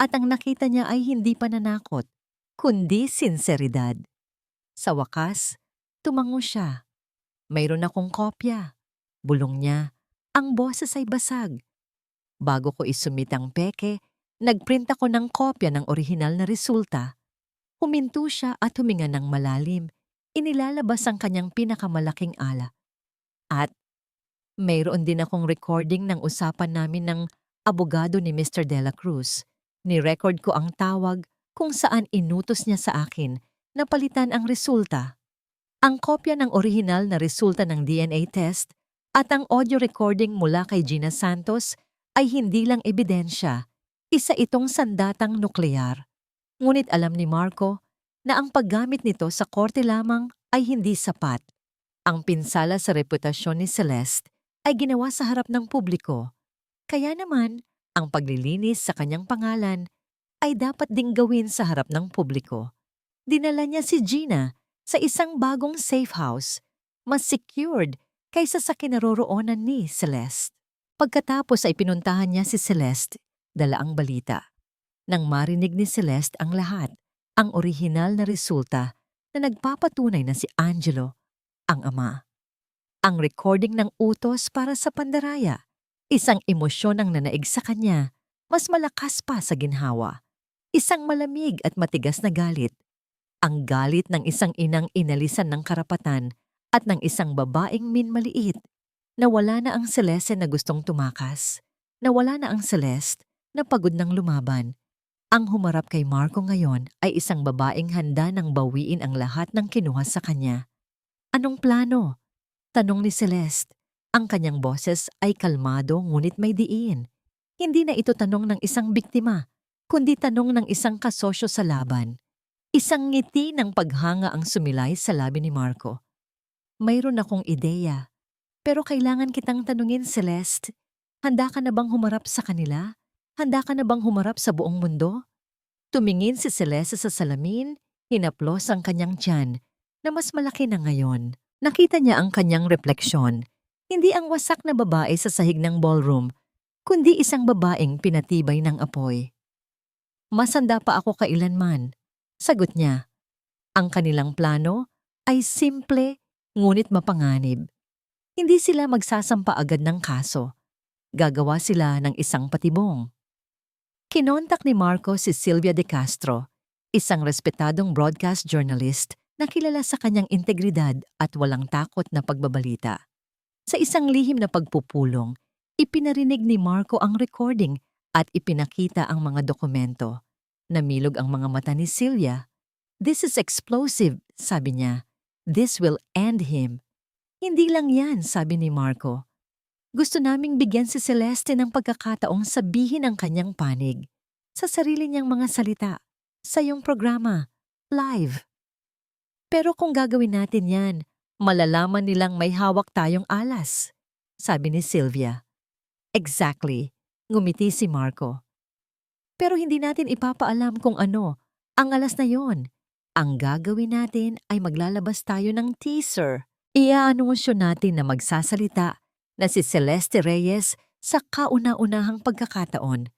at ang nakita niya ay hindi pananakot, kundi sinseridad. Sa wakas, tumango siya. "Mayroon akong kopya," bulong niya Ang boses ay basag. Bago ko isumit ang peke, nagprint ako ng kopya ng orihinal na resulta. Huminto siya at huminga ng malalim. Inilalabas ang kanyang pinakamalaking ala. At mayroon din akong recording ng usapan namin ng abogado ni Mr. De La Cruz. Ni-record ko ang tawag kung saan inutos niya sa akin na palitan ang resulta. Ang kopya ng orihinal na resulta ng DNA test at ang audio recording mula kay Gina Santos ay hindi lang ebidensya, isa itong sandatang nuklear. Ngunit alam ni Marco na ang paggamit nito sa korte lamang ay hindi sapat. Ang pinsala sa reputasyon ni Celeste ay ginawa sa harap ng publiko. Kaya naman, ang paglilinis sa kanyang pangalan ay dapat ding gawin sa harap ng publiko. Dinala niya si Gina sa isang bagong safe house, mas secured kaysa sa kinaroroonan ni Celeste. Pagkatapos ay pinuntahan niya si Celeste, dala ang balita. Nang marinig ni Celeste ang lahat, ang orihinal na resulta na nagpapatunay na si Angelo ang ama. Ang recording ng utos para sa pandaraya, isang emosyon ang nanaig sa kanya, mas malakas pa sa ginhawa. Isang malamig at matigas na galit. Ang galit ng isang inang inalisan ng karapatan at ng isang babaeng minmaliit. Nawala na ang Celeste na gustong tumakas. Nawala na ang Celeste na pagod ng lumaban. Ang humarap kay Marco ngayon ay isang babaeng handa nang bawiin ang lahat ng kinuha sa kanya. Anong plano? Tanong ni Celeste. Ang kanyang boses ay kalmado ngunit may diin. Hindi na ito tanong ng isang biktima, kundi tanong ng isang kasosyo sa laban. Isang ngiti ng paghanga ang sumilay sa labi ni Marco. Mayroon akong ideya. Pero kailangan kitang tanungin, Celeste. Handa ka na bang humarap sa kanila? Handa ka na bang humarap sa buong mundo? Tumingin si Celeste sa salamin, hinaplos ang kanyang tiyan, na mas malaki na ngayon. Nakita niya ang kanyang refleksyon. Hindi ang wasak na babae sa sahig ng ballroom, kundi isang babaeng pinatibay ng apoy. Masanda pa ako kailanman, sagot niya. Ang kanilang plano ay simple ngunit mapanganib. Hindi sila magsasampa agad ng kaso. Gagawa sila ng isang patibong. Kinontak ni Marco si Sylvia De Castro, isang respetadong broadcast journalist na kilala sa kanyang integridad at walang takot na pagbabalita. Sa isang lihim na pagpupulong, ipinarinig ni Marco ang recording at ipinakita ang mga dokumento. Namilog ang mga mata ni Sylvia. "This is explosive," sabi niya. "This will end him." "Hindi lang yan," sabi ni Marco. "Gusto naming bigyan si Celeste ng pagkakataong sabihin ang kanyang panig. Sa sarili niyang mga salita. Sa iyong programa. Live." "Pero kung gagawin natin yan, malalaman nilang may hawak tayong alas," sabi ni Sylvia. "Exactly," ngumiti si Marco. "Pero hindi natin ipapaalam kung ano ang alas na yon. Ang gagawin natin ay maglalabas tayo ng teaser. Iaanunsyo natin na magsasalita na si Celeste Reyes sa kauna-unahang pagkakataon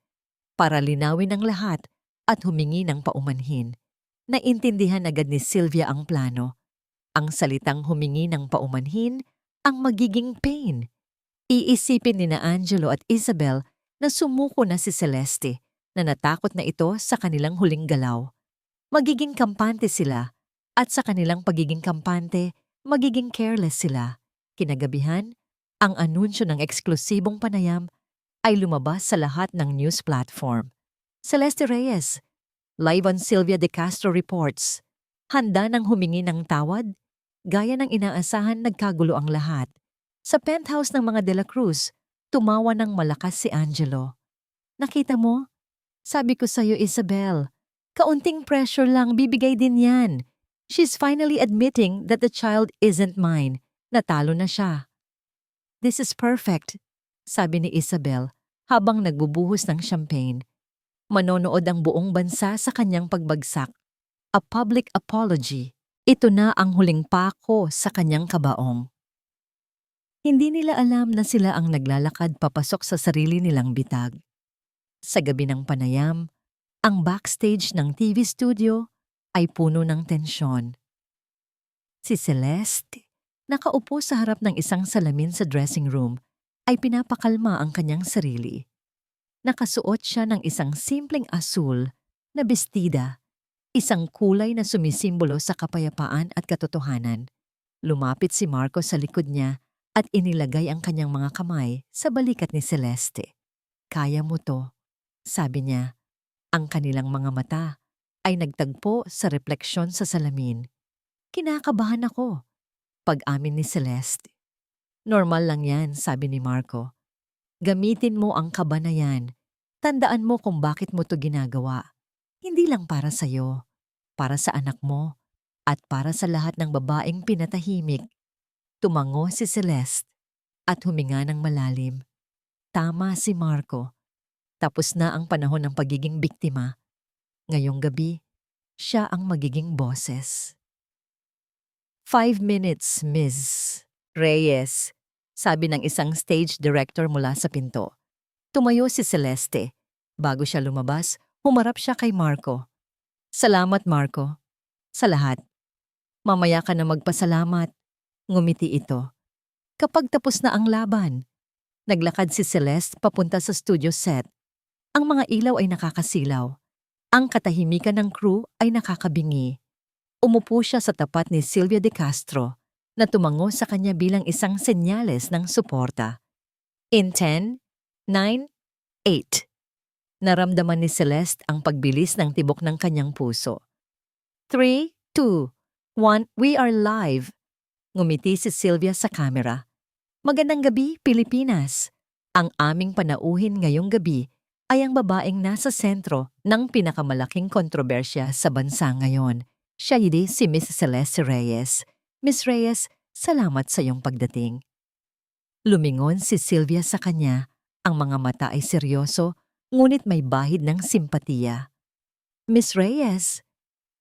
para linawin ang lahat at humingi ng paumanhin." Naintindihan agad ni Sylvia ang plano. Ang salitang humingi ng paumanhin ang magiging pain. Iisipin ni na Angelo at Isabel na sumuko na si Celeste, na natakot na ito sa kanilang huling galaw. Magiging kampante sila, at sa kanilang pagiging kampante, magiging careless sila. Kinagabihan, ang anunsyo ng eksklusibong panayam ay lumabas sa lahat ng news platform. Celeste Reyes, live on Sylvia De Castro reports. Handa nang humingi ng tawad? Gaya ng inaasahan, nagkagulo ang lahat. Sa penthouse ng mga De La Cruz, tumawa ng malakas si Angelo. "Nakita mo? Sabi ko sa'yo, Isabel, kaunting pressure lang, bibigay din yan. She's finally admitting that the child isn't mine. Natalo na siya." "This is perfect," sabi ni Isabel habang nagbubuhos ng champagne. Manonood ang buong bansa sa kanyang pagbagsak. A public apology. Ito na ang huling pako sa kanyang kabaong. Hindi nila alam na sila ang naglalakad papasok sa sarili nilang bitag. Sa gabi ng panayam, ang backstage ng TV studio ay puno ng tensyon. Si Celeste, nakaupo sa harap ng isang salamin sa dressing room, ay pinapakalma ang kanyang sarili. Nakasuot siya ng isang simpleng asul na bestida, isang kulay na sumisimbolo sa kapayapaan at katotohanan. Lumapit si Marco sa likod niya at inilagay ang kanyang mga kamay sa balikat ni Celeste. "Kaya mo to," sabi niya. Ang kanilang mga mata ay nagtagpo sa refleksyon sa salamin. "Kinakabahan ako," pag-amin ni Celeste. "Normal lang yan," sabi ni Marco. "Gamitin mo ang kaba na yan. Tandaan mo kung bakit mo to ginagawa. Hindi lang para sa'yo, para sa anak mo, at para sa lahat ng babaeng pinatahimik." Tumango si Celeste at huminga ng malalim. Tama si Marco. Tapos na ang panahon ng pagiging biktima. Ngayong gabi, siya ang magiging boses. 5 minutes, Miss Reyes, sabi ng isang stage director mula sa pinto. Tumayo si Celeste. Bago siya lumabas, humarap siya kay Marco. "Salamat, Marco. Sa lahat. Mamaya ka na magpasalamat." Ngumiti ito. Kapag tapos na ang laban, naglakad si Celeste papunta sa studio set. Ang mga ilaw ay nakakasilaw. Ang katahimikan ng crew ay nakakabingi. Umupo siya sa tapat ni Sylvia De Castro na tumango sa kanya bilang isang senyales ng suporta. In 10, 9, 8. Naramdaman ni Celeste ang pagbilis ng tibok ng kanyang puso. 3, 2, 1, we are live. Ngumiti si Sylvia sa kamera. "Magandang gabi, Pilipinas. Ang aming panauhin ngayong gabi ay ang babaeng nasa sentro ng pinakamalaking kontrobersya sa bansa ngayon. Siya si Miss Celeste Reyes. Miss Reyes, salamat sa iyong pagdating." Lumingon si Sylvia sa kanya. Ang mga mata ay seryoso, ngunit may bahid ng simpatiya. "Miss Reyes?"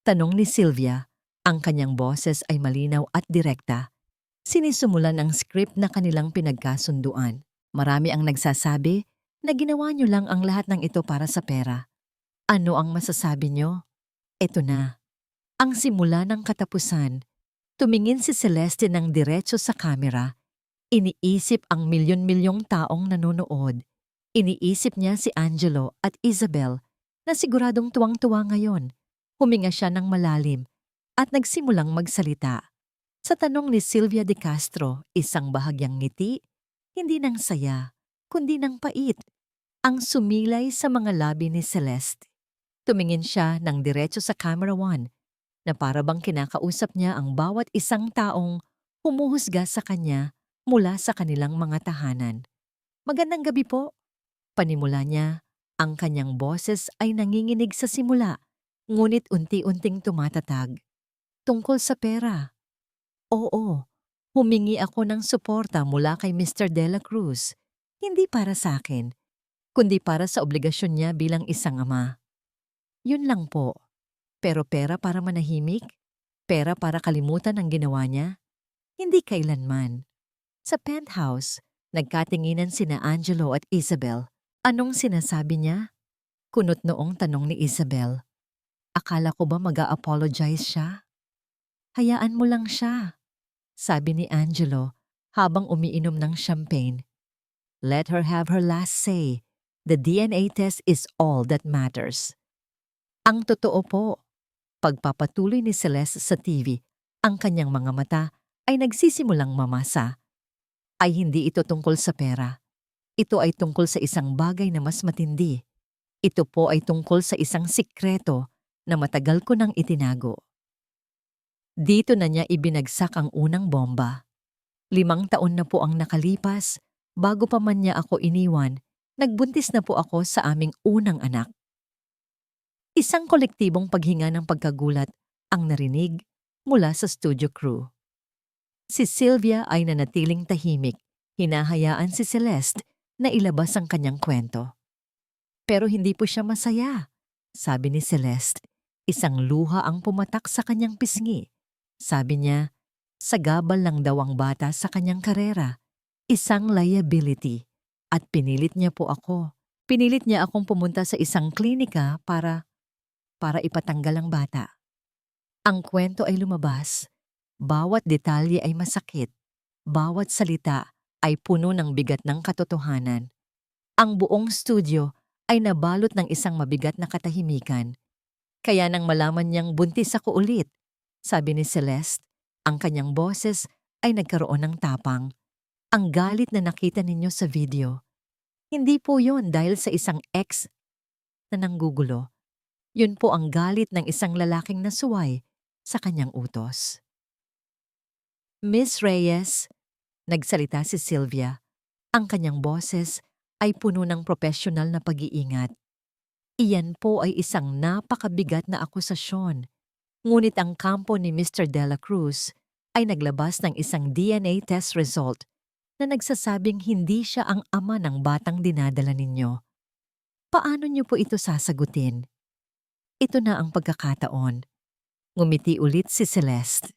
Tanong ni Sylvia. Ang kanyang boses ay malinaw at direkta. Sinisimulan ang script na kanilang pinagkasunduan. Marami ang nagsasabi na ginawa niyo lang ang lahat ng ito para sa pera. Ano ang masasabi niyo? Ito na. Ang simula ng katapusan. Tumingin si Celeste ng diretso sa kamera. Iniisip ang milyon-milyong taong nanonood. Iniisip niya si Angelo at Isabel na siguradong tuwang-tuwa ngayon. Huminga siya ng malalim at nagsimulang magsalita. Sa tanong ni Sylvia De Castro, isang bahagyang ngiti, hindi ng saya, kundi ng pait, ang sumilay sa mga labi ni Celeste. Tumingin siya ng diretso sa camera 1 na para bang kinakausap niya ang bawat isang taong humuhusga sa kanya mula sa kanilang mga tahanan. "Magandang gabi po." Panimula niya, ang kanyang boses ay nanginginig sa simula, ngunit unti-unting tumatatag. "Tungkol sa pera. Oo, humingi ako ng suporta mula kay Mr. De La Cruz. Hindi para sa akin, kundi para sa obligasyon niya bilang isang ama. Yun lang po. Pero pera para manahimik? Pera para kalimutan ang ginawa niya? Hindi kailanman." Sa penthouse, nagkatinginan sina Angelo at Isabel. Anong sinasabi niya? Kunot noong tanong ni Isabel. Akala ko ba mag-a-apologize siya? Hayaan mo lang siya, sabi ni Angelo habang umiinom ng champagne. Let her have her last say. The DNA test is all that matters. Ang totoo po, pagpapatuloy ni Celeste sa TV, ang kanyang mga mata ay nagsisimulang mamasa. Ay hindi ito tungkol sa pera. Ito ay tungkol sa isang bagay na mas matindi. Ito po ay tungkol sa isang sikreto na matagal ko nang itinago. Dito na niya ibinagsak ang unang bomba. 5 taon na po ang nakalipas, bago pa man niya ako iniwan, nagbuntis na po ako sa aming unang anak. Isang kolektibong paghinga ng pagkagulat ang narinig mula sa studio crew. Si Sylvia ay nanatiling tahimik, hinahayaan si Celeste na ilabas ang kanyang kwento. Pero hindi po siya masaya, sabi ni Celeste. Isang luha ang pumatak sa kanyang pisngi. Sabi niya, sagabal lang daw ang bata sa kanyang karera. Isang liability. At pinilit niya po ako. Pinilit niya akong pumunta sa isang klinika para ipatanggal ang bata. Ang kwento ay lumabas. Bawat detalye ay masakit. Bawat salita ay puno ng bigat ng katotohanan. Ang buong studio ay nabalot ng isang mabigat na katahimikan. Kaya nang malaman niyang buntis ako ulit, sabi ni Celeste, ang kanyang boses ay nagkaroon ng tapang. Ang galit na nakita ninyo sa video. Hindi po yon dahil sa isang ex na nanggugulo. Yun po ang galit ng isang lalaking nasuway sa kanyang utos. Miss Reyes, nagsalita si Sylvia. Ang kanyang boses ay puno ng profesional na pag-iingat. Iyan po ay isang napakabigat na akusasyon. Ngunit ang kampo ni Mr. Dela Cruz ay naglabas ng isang DNA test result na nagsasabing hindi siya ang ama ng batang dinadala ninyo. Paano niyo po ito sasagutin? Ito na ang pagkakataon. Ngumiti ulit si Celeste.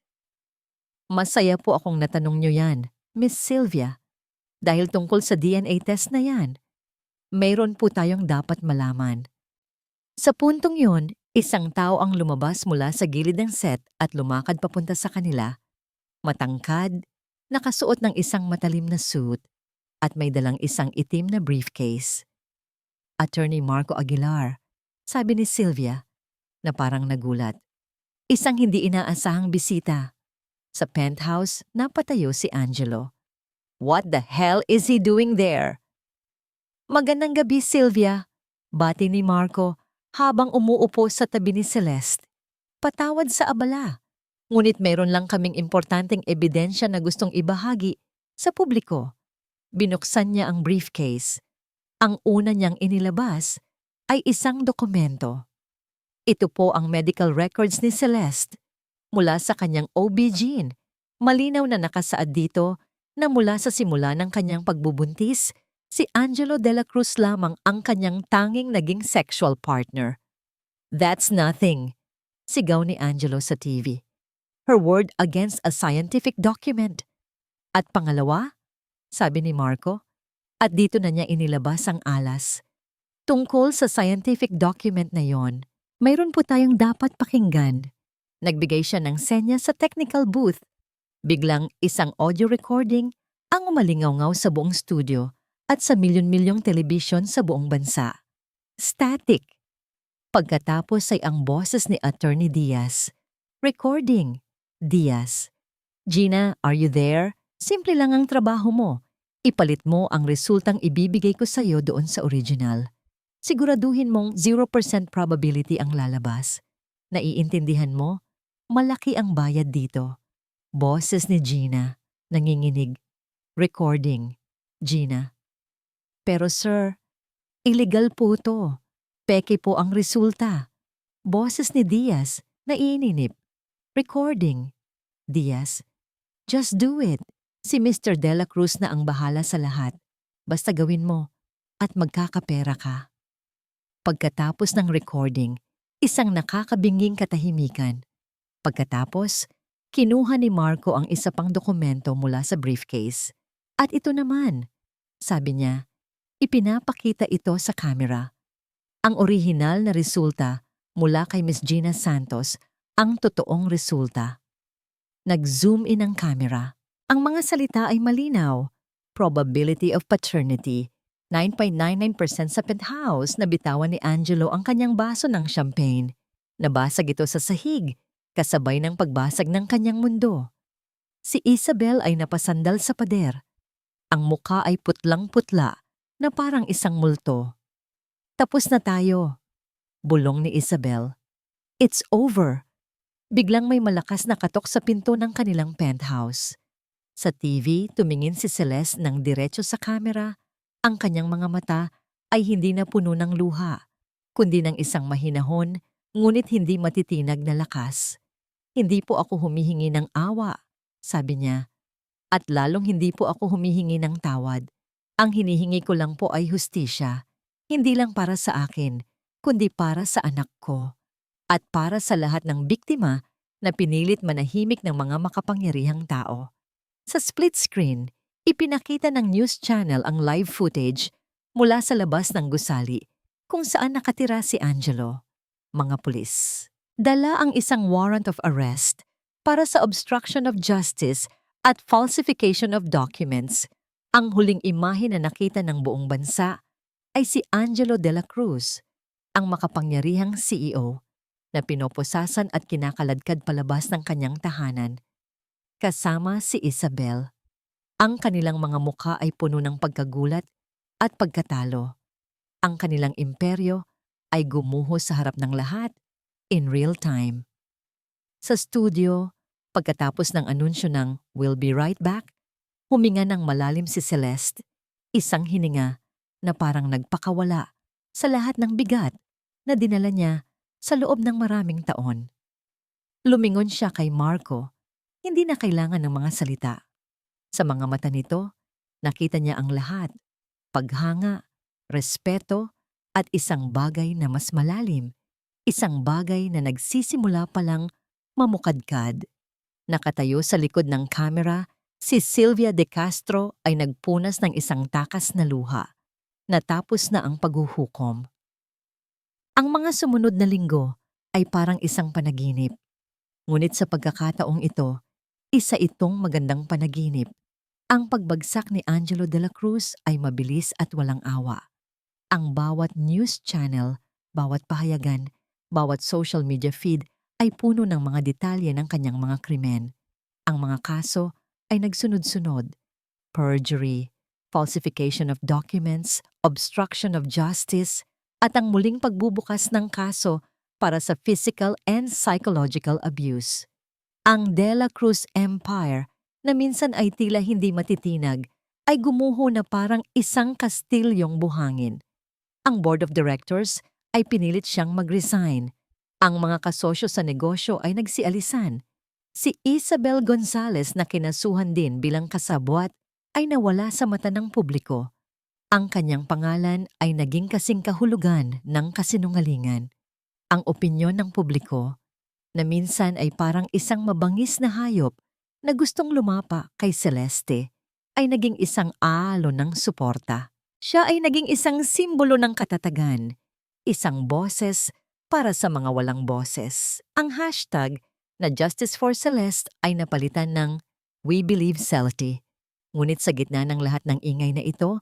Masaya po akong natanong niyo yan, Miss Sylvia. Dahil tungkol sa DNA test na yan, mayroon po tayong dapat malaman. Sa puntong yun, isang tao ang lumabas mula sa gilid ng set at lumakad papunta sa kanila. Matangkad, nakasuot ng isang matalim na suit at may dalang isang itim na briefcase. Attorney Marco Aguilar, sabi ni Sylvia, na parang nagulat. Isang hindi inaasahang bisita. Sa penthouse, napatayo si Angelo. What the hell is he doing there? Magandang gabi, Sylvia, bati ni Marco habang umuupo sa tabi ni Celeste. Patawad sa abala, ngunit mayroon lang kaming importanteng ebidensya na gustong ibahagi sa publiko. Binuksan niya ang briefcase. Ang una niyang inilabas ay isang dokumento. Ito po ang medical records ni Celeste. Mula sa kanyang OB-GYN, malinaw na nakasaad dito na mula sa simula ng kanyang pagbubuntis, si Angelo Dela Cruz lamang ang kanyang tanging naging sexual partner. That's nothing, sigaw ni Angelo sa TV. Her word against a scientific document. At pangalawa, sabi ni Marco, at dito na niya inilabas ang alas. Tungkol sa scientific document na yon, mayroon po tayong dapat pakinggan. Nagbigay siya ng senya sa technical booth. Biglang isang audio recording ang umalingaw-ngaw sa buong studio at sa milyon-milyong telebisyon sa buong bansa. Static. Pagkatapos ay ang boses ni Attorney Diaz. Recording. Diaz. Gina, are you there? Simple lang ang trabaho mo. Ipalit mo ang resultang ibibigay ko sa iyo doon sa original. Siguraduhin mong 0% probability ang lalabas. Naiintindihan mo? Malaki ang bayad dito. Boses ni Gina, nanginginig. Recording. Gina. Pero sir, illegal po to. Peke po ang resulta. Boses ni Diaz, naiinip. Recording. Diaz. Just do it. Si Mr. Dela Cruz na ang bahala sa lahat. Basta gawin mo at magkakapera ka. Pagkatapos ng recording, isang nakakabinging katahimikan. Pagkatapos, kinuha ni Marco ang isa pang dokumento mula sa briefcase. At ito naman, sabi niya, ipinapakita ito sa camera. Ang orihinal na resulta mula kay Miss Gina Santos, ang totoong resulta. Nag-zoom in ang camera. Ang mga salita ay malinaw. Probability of paternity, 9.99% sa penthouse na bitawan ni Angelo ang kanyang baso ng champagne. Nabasag ito sa sahig, kasabay ng pagbasag ng kanyang mundo. Si Isabel ay napasandal sa pader. Ang mukha ay putlang-putla na parang isang multo. Tapos na tayo, bulong ni Isabel. It's over. Biglang may malakas na katok sa pinto ng kanilang penthouse. Sa TV, tumingin si Celeste ng diretso sa kamera. Ang kanyang mga mata ay hindi na puno ng luha, kundi ng isang mahinahon, ngunit hindi matitinag na lakas. Hindi po ako humihingi ng awa, sabi niya. At lalong hindi po ako humihingi ng tawad. Ang hinihingi ko lang po ay hustisya. Hindi lang para sa akin, kundi para sa anak ko. At para sa lahat ng biktima na pinilit manahimik ng mga makapangyarihang tao. Sa split screen, ipinakita ng news channel ang live footage mula sa labas ng gusali kung saan nakatira si Angelo. Mga pulis. Dala ang isang warrant of arrest para sa obstruction of justice at falsification of documents. Ang huling imahe na nakita ng buong bansa ay si Angelo de la Cruz, ang makapangyarihang CEO na pinoposasan at kinakaladkad palabas ng kanyang tahanan, kasama si Isabel. Ang kanilang mga mukha ay puno ng pagkagulat at pagkatalo. Ang kanilang imperyo ay gumuho sa harap ng lahat in real time. Sa studio, pagkatapos ng anunsyo ng "We'll be right back", huminga ng malalim si Celeste, isang hininga na parang nagpakawala sa lahat ng bigat na dinala niya sa loob ng maraming taon. Lumingon siya kay Marco, hindi na kailangan ng mga salita. Sa mga mata nito, nakita niya ang lahat, paghanga, respeto, at isang bagay na mas malalim, isang bagay na nagsisimula palang mamukadkad. Nakatayo sa likod ng kamera, si Sylvia De Castro ay nagpunas ng isang takas na luha. Natapos na ang paghuhukom. Ang mga sumunod na linggo ay parang isang panaginip. Ngunit sa pagkakataong ito, isa itong magandang panaginip. Ang pagbagsak ni Angelo de la Cruz ay mabilis at walang awa. Ang bawat news channel, bawat pahayagan, bawat social media feed ay puno ng mga detalye ng kanyang mga krimen. Ang mga kaso ay nagsunod-sunod. Perjury, falsification of documents, obstruction of justice, at ang muling pagbubukas ng kaso para sa physical and psychological abuse. Ang De La Cruz Empire, na minsan ay tila hindi matitinag, ay gumuho na parang isang kastilyong buhangin. Ang board of directors ay pinilit siyang mag-resign. Ang mga kasosyo sa negosyo ay nagsialisan. Si Isabel Gonzalez na kinasuhan din bilang kasabwat ay nawala sa mata ng publiko. Ang kanyang pangalan ay naging kasing kahulugan ng kasinungalingan. Ang opinyon ng publiko, na minsan ay parang isang mabangis na hayop na gustong lumapa kay Celeste, ay naging isang alon ng suporta. Siya ay naging isang simbolo ng katatagan, isang boses para sa mga walang boses. Ang hashtag na Justice for Celeste ay napalitan ng We Believe Celeste. Ngunit sa gitna ng lahat ng ingay na ito,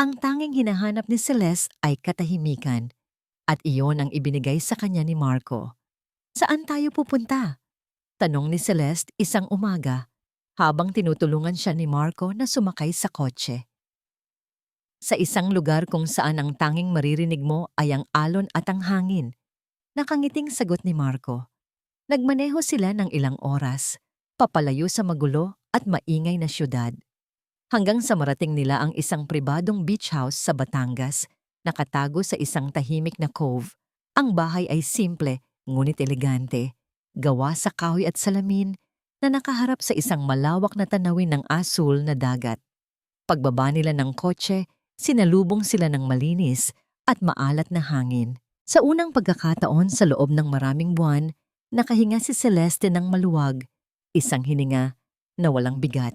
ang tanging hinahanap ni Celeste ay katahimikan. At iyon ang ibinigay sa kanya ni Marco. Saan tayo pupunta? Tanong ni Celeste isang umaga habang tinutulungan siya ni Marco na sumakay sa kotse. Sa isang lugar kung saan ang tanging maririnig mo ay ang alon at ang hangin. Nakangiting sagot ni Marco. Nagmaneho sila ng ilang oras, papalayo sa magulo at maingay na syudad. Hanggang sa marating nila ang isang pribadong beach house sa Batangas, nakatago sa isang tahimik na cove. Ang bahay ay simple, ngunit elegante, gawa sa kahoy at salamin na nakaharap sa isang malawak na tanawin ng asul na dagat. Pagbaba nila ng kotse, sinalubong sila ng malinis at maalat na hangin. Sa unang pagkakataon sa loob ng maraming buwan, nakahinga si Celeste ng maluwag, isang hininga na walang bigat,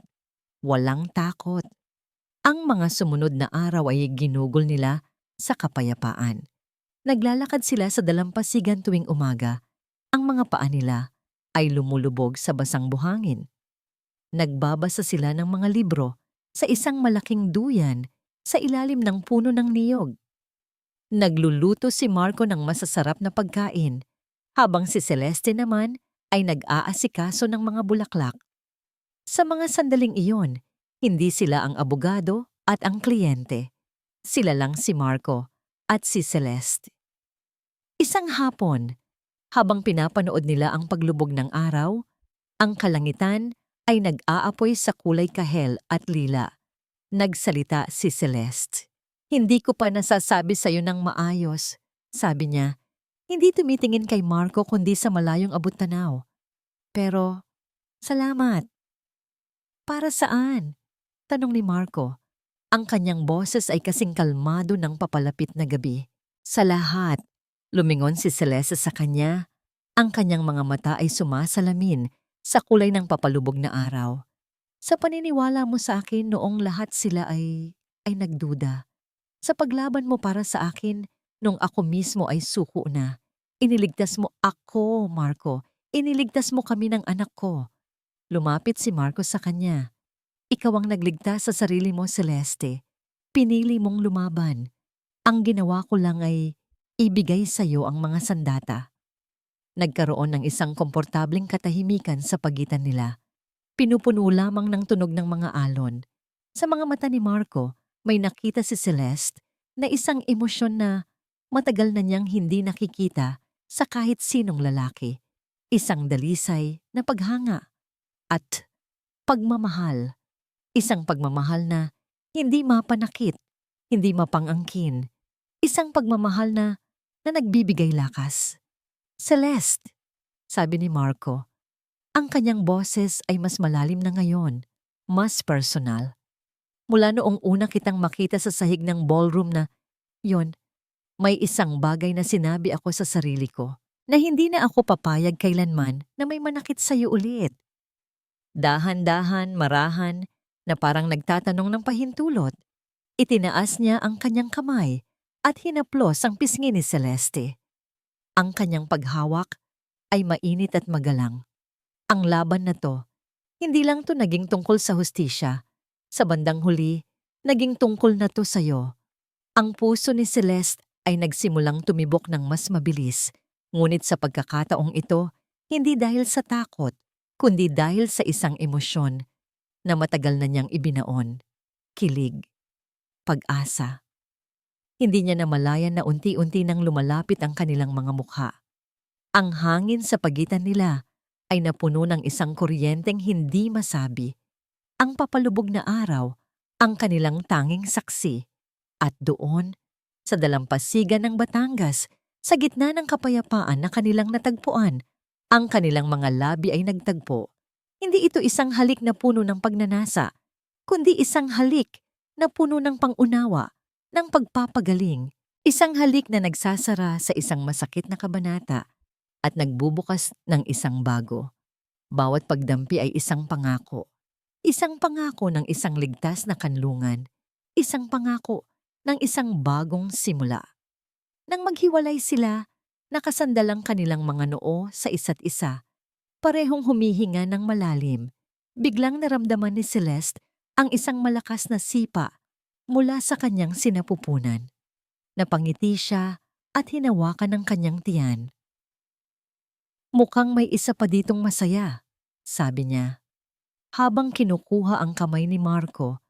walang takot. Ang mga sumunod na araw ay ginugol nila sa kapayapaan. Naglalakad sila sa dalampasigan tuwing umaga. Ang mga paa nila ay lumulubog sa basang buhangin. Nagbabasa sila ng mga libro sa isang malaking duyan sa ilalim ng puno ng niyog. Nagluluto si Marco ng masasarap na pagkain, habang si Celeste naman ay nag-aasikaso ng mga bulaklak. Sa mga sandaling iyon, hindi sila ang abogado at ang kliyente. Sila lang si Marco at si Celeste. Isang hapon, habang pinapanood nila ang paglubog ng araw, ang kalangitan ay nag-aapoy sa kulay kahel at lila. Nagsalita si Celeste. Hindi ko pa nasasabi sa'yo ng maayos, sabi niya. Hindi tumitingin kay Marco kundi sa malayong abot-tanaw. Pero, salamat. Para saan? Tanong ni Marco. Ang kanyang boses ay kasing kalmado ng papalapit na gabi. Sa lahat, lumingon si Celeste sa kanya. Ang kanyang mga mata ay sumasalamin sa kulay ng papalubog na araw. Sa paniniwala mo sa akin noong lahat sila ay nagduda. Sa paglaban mo para sa akin nung ako mismo ay suko na. Iniligtas mo ako, Marco. Iniligtas mo kami ng anak ko. Lumapit si Marco sa kanya. Ikaw ang nagligtas sa sarili mo, Celeste. Pinili mong lumaban. Ang ginawa ko lang ay ibigay sa iyo ang mga sandata. Nagkaroon ng isang komportabling katahimikan sa pagitan nila. Pinupuno lamang ng tunog ng mga alon. Sa mga mata ni Marco, may nakita si Celeste na isang emosyon na matagal na niyang hindi nakikita sa kahit sinong lalaki. Isang dalisay na paghanga at pagmamahal. Isang pagmamahal na hindi mapanakit, hindi mapangangkin. Isang pagmamahal na nagbibigay lakas. Celeste, sabi ni Marco, ang kanyang boses ay mas malalim na ngayon, mas personal. Mula noong una kitang makita sa sahig ng ballroom na, yon, may isang bagay na sinabi ako sa sarili ko na hindi na ako papayag kailanman na may manakit sa'yo ulit. Dahan-dahan, marahan, na parang nagtatanong ng pahintulot, itinaas niya ang kanyang kamay at hinaplos ang pisngi ni Celeste. Ang kanyang paghawak ay mainit at magalang. Ang laban na to, hindi lang to naging tungkol sa hustisya. Sa bandang huli, naging tungkol na to sa'yo. Ang puso ni Celeste ay nagsimulang tumibok ng mas mabilis, ngunit sa pagkakataong ito, hindi dahil sa takot, kundi dahil sa isang emosyon na matagal na niyang ibinaon. Kilig. Pag-asa. Hindi niya namalayan na unti-unti nang lumalapit ang kanilang mga mukha. Ang hangin sa pagitan nila ay napuno ng isang kuryenteng hindi masabi. Ang papalubog na araw, ang kanilang tanging saksi. At doon, sa dalampasigan ng Batangas, sa gitna ng kapayapaan na kanilang natagpuan, ang kanilang mga labi ay nagtagpo. Hindi ito isang halik na puno ng pagnanasa, kundi isang halik na puno ng pangunawa, ng pagpapagaling, isang halik na nagsasara sa isang masakit na kabanata at nagbubukas ng isang bago. Bawat pagdampi ay isang pangako. Isang pangako ng isang ligtas na kanlungan. Isang pangako ng isang bagong simula. Nang maghiwalay sila, nakasandalang kanilang mga noo sa isa't isa. Parehong humihinga ng malalim. Biglang naramdaman ni Celeste ang isang malakas na sipa mula sa kanyang sinapupunan. Napangiti siya at hinawakan ng kanyang tiyan. Mukhang may isa pa ditong masaya, sabi niya. Habang kinukuha ang kamay ni Marco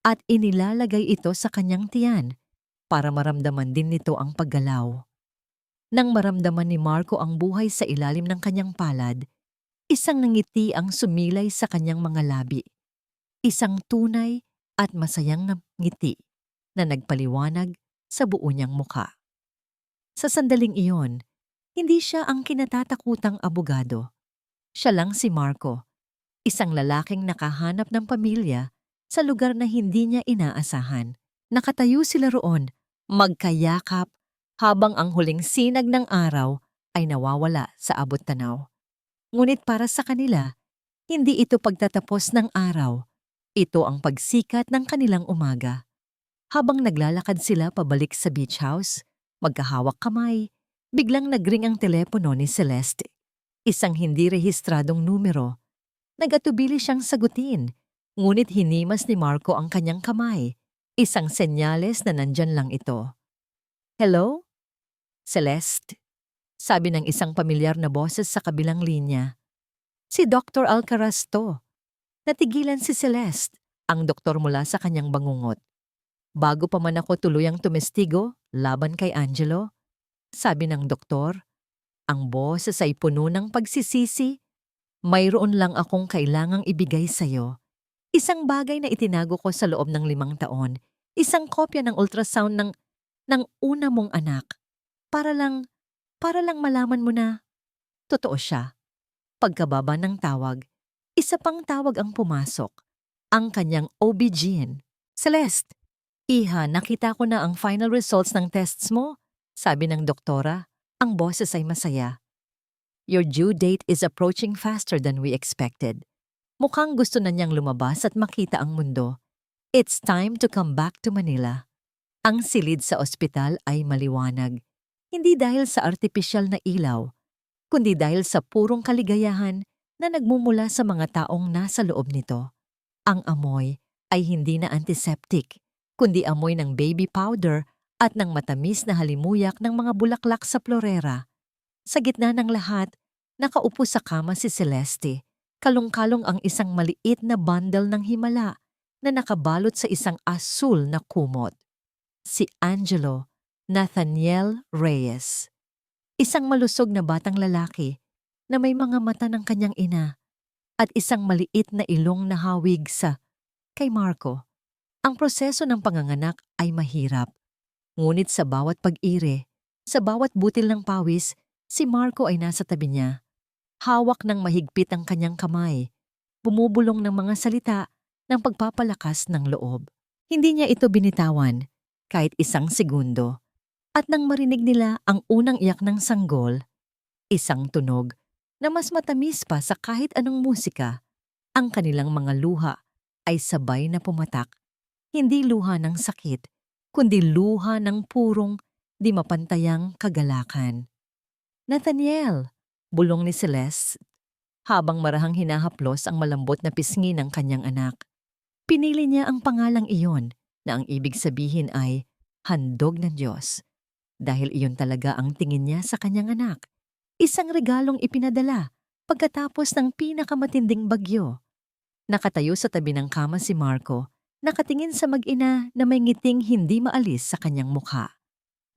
at inilalagay ito sa kanyang tiyan para maramdaman din nito ang paggalaw. Nang maramdaman ni Marco ang buhay sa ilalim ng kanyang palad, isang ngiti ang sumilay sa kanyang mga labi. Isang tunay at masayang ngiti na nagpaliwanag sa buo niyang mukha. Sa sandaling iyon, hindi siya ang kinatatakutang abogado. Siya lang si Marco, isang lalaking nakahanap ng pamilya sa lugar na hindi niya inaasahan. Nakatayo sila roon, magkayakap, habang ang huling sinag ng araw ay nawawala sa abot tanaw. Ngunit para sa kanila, hindi ito pagtatapos ng araw. Ito ang pagsikat ng kanilang umaga. Habang naglalakad sila pabalik sa beach house, magkahawak kamay, biglang nagring ang telepono ni Celeste. Isang hindi rehistradong numero. Nag-atubili siyang sagutin, ngunit hinimas ni Marco ang kanyang kamay. Isang senyales na nandyan lang ito. Hello? Celeste? Sabi ng isang pamilyar na boses sa kabilang linya. Si Dr. Alcaraz to. Natigilan si Celeste, ang doktor mula sa kanyang bangungot. Bago pa man ako tuluyang tumestigo laban kay Angelo, sabi ng doktor, ang boses ay puno ng pagsisisi. Mayroon lang akong kailangang ibigay sa'yo. Isang bagay na itinago ko sa loob ng 5 taon. Isang kopya ng ultrasound ng una mong anak. Para lang malaman mo na totoo siya. Pagkababa ng tawag, isa pang tawag ang pumasok. Ang kanyang OB-GYN. Celeste, iha, nakita ko na ang final results ng tests mo. Sabi ng doktora, ang boses ay masaya. Your due date is approaching faster than we expected. Mukhang gusto na niyang lumabas at makita ang mundo. It's time to come back to Manila. Ang silid sa ospital ay maliwanag. Hindi dahil sa artipisyal na ilaw, kundi dahil sa purong kaligayahan na nagmumula sa mga taong nasa loob nito. Ang amoy ay hindi na antiseptic, kundi amoy ng baby powder at ng matamis na halimuyak ng mga bulaklak sa florera. Sa gitna ng lahat, nakaupo sa kama si Celeste. Kalong-kalong ang isang maliit na bundle ng himala na nakabalot sa isang asul na kumot. Si Angelo Nathaniel Reyes. Isang malusog na batang lalaki na may mga mata ng kanyang ina at isang maliit na ilong na hawig sa kay Marco. Ang proseso ng panganganak ay mahirap. Ngunit sa bawat pag-ire, sa bawat butil ng pawis, si Marco ay nasa tabi niya. Hawak ng mahigpit ang kanyang kamay. Bumubulong ng mga salita ng pagpapalakas ng loob. Hindi niya ito binitawan kahit isang segundo. At nang marinig nila ang unang iyak ng sanggol, isang tunog na mas matamis pa sa kahit anong musika, ang kanilang mga luha ay sabay na pumatak. Hindi luha ng sakit, kundi luha ng purong di mapantayang kagalakan. Nathaniel, bulong ni Celeste, habang marahang hinahaplos ang malambot na pisngi ng kanyang anak. Pinili niya ang pangalang iyon na ang ibig sabihin ay handog ng Diyos. Dahil iyon talaga ang tingin niya sa kanyang anak. Isang regalong ipinadala pagkatapos ng pinakamatinding bagyo. Nakatayo sa tabi ng kama si Marco, nakatingin sa mag-ina na may ngiting hindi maalis sa kanyang mukha.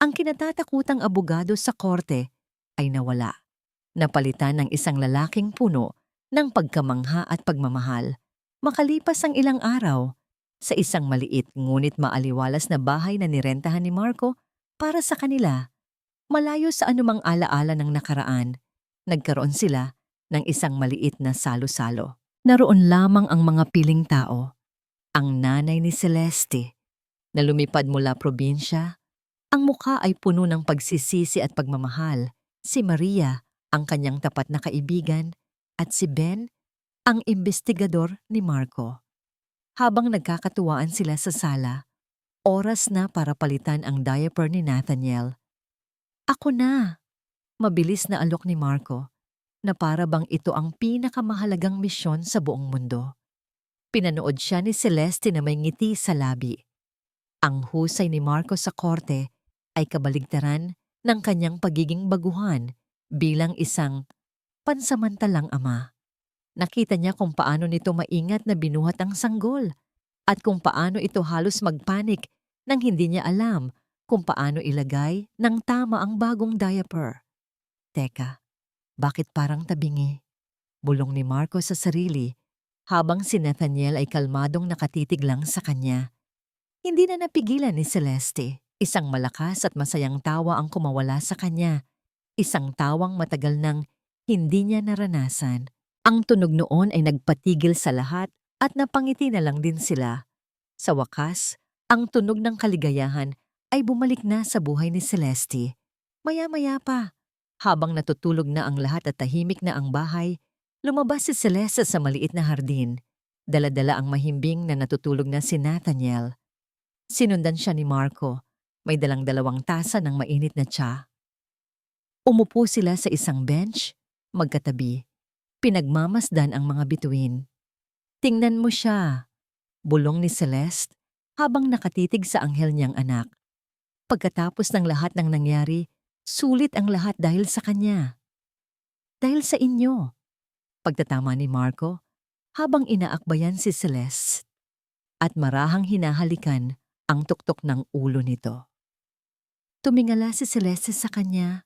Ang kinatatakutang abogado sa korte ay nawala. Napalitan ng isang lalaking puno ng pagkamangha at pagmamahal. Makalipas ang ilang araw, sa isang maliit ngunit maaliwalas na bahay na nirentahan ni Marco para sa kanila, malayo sa anumang alaala ng nakaraan, nagkaroon sila ng isang maliit na salo-salo. Naroon lamang ang mga piling tao. Ang nanay ni Celeste, na lumipad mula probinsya, ang mukha ay puno ng pagsisisi at pagmamahal. Si Maria, ang kanyang tapat na kaibigan, at si Ben, ang imbestigador ni Marco. Habang nagkakatuwaan sila sa sala, oras na para palitan ang diaper ni Nathaniel. Ako na! Mabilis na alok ni Marco, na para bang ito ang pinakamahalagang misyon sa buong mundo. Pinanood siya ni Celeste na may ngiti sa labi. Ang husay ni Marco sa korte ay kabaligtaran ng kanyang pagiging baguhan bilang isang pansamantalang ama. Nakita niya kung paano nito maingat na binuhat ang sanggol at kung paano ito halos magpanik nang hindi niya alam kung paano ilagay ng tama ang bagong diaper. Teka, bakit parang tabingi? Bulong ni Marco sa sarili habang si Nathaniel ay kalmadong nakatitig lang sa kanya. Hindi na napigilan ni Celeste. Isang malakas at masayang tawa ang kumawala sa kanya. Isang tawang matagal nang hindi niya naranasan. Ang tunog noon ay nagpatigil sa lahat at napangiti na lang din sila. Sa wakas, ang tunog ng kaligayahan ay bumalik na sa buhay ni Celeste. Maya-maya pa, habang natutulog na ang lahat at tahimik na ang bahay, lumabas si Celeste sa maliit na hardin. Dala-dala ang mahimbing na natutulog na si Nathaniel. Sinundan siya ni Marco. May dalang 2 tasa ng mainit na tsa. Umupo sila sa isang bench, magkatabi. Pinagmamasdan ang mga bituin. Tingnan mo siya, bulong ni Celeste habang nakatitig sa anghel niyang anak. Pagkatapos ng lahat ng nangyari, sulit ang lahat dahil sa kanya. Dahil sa inyo, pagtatama ni Marco habang inaakbayan si Celeste at marahang hinahalikan ang tuktok ng ulo nito. Tumingala si Celeste sa kanya.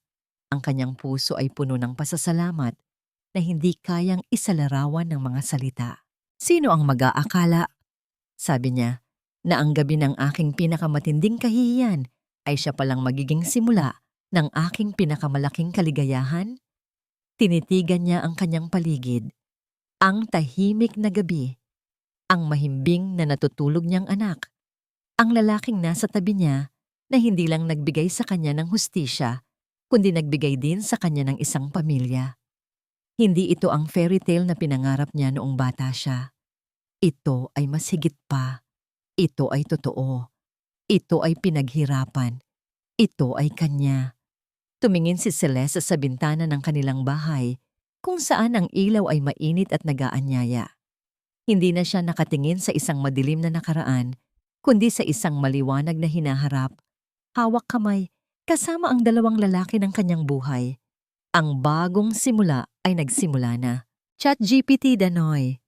Ang kanyang puso ay puno ng pasasalamat na hindi kayang isalarawan ng mga salita. Sino ang mag-aakala, sabi niya, na ang gabi ng aking pinakamatinding kahihiyan ay siya palang magiging simula ng aking pinakamalaking kaligayahan? Tinitigan niya ang kanyang paligid, ang tahimik na gabi, ang mahimbing na natutulog niyang anak, ang lalaking nasa tabi niya na hindi lang nagbigay sa kanya ng hustisya, kundi nagbigay din sa kanya ng isang pamilya. Hindi ito ang fairy tale na pinangarap niya noong bata siya. Ito ay mas higit pa. Ito ay totoo. Ito ay pinaghirapan. Ito ay kanya. Tumingin si Celeste sa bintana ng kanilang bahay kung saan ang ilaw ay mainit at nag-aanyaya. Hindi na siya nakatingin sa isang madilim na nakaraan, kundi sa isang maliwanag na hinaharap, hawak kamay, kasama ang dalawang lalaki ng kanyang buhay. Ang bagong simula ay nagsimula na. ChatGPT Danoy.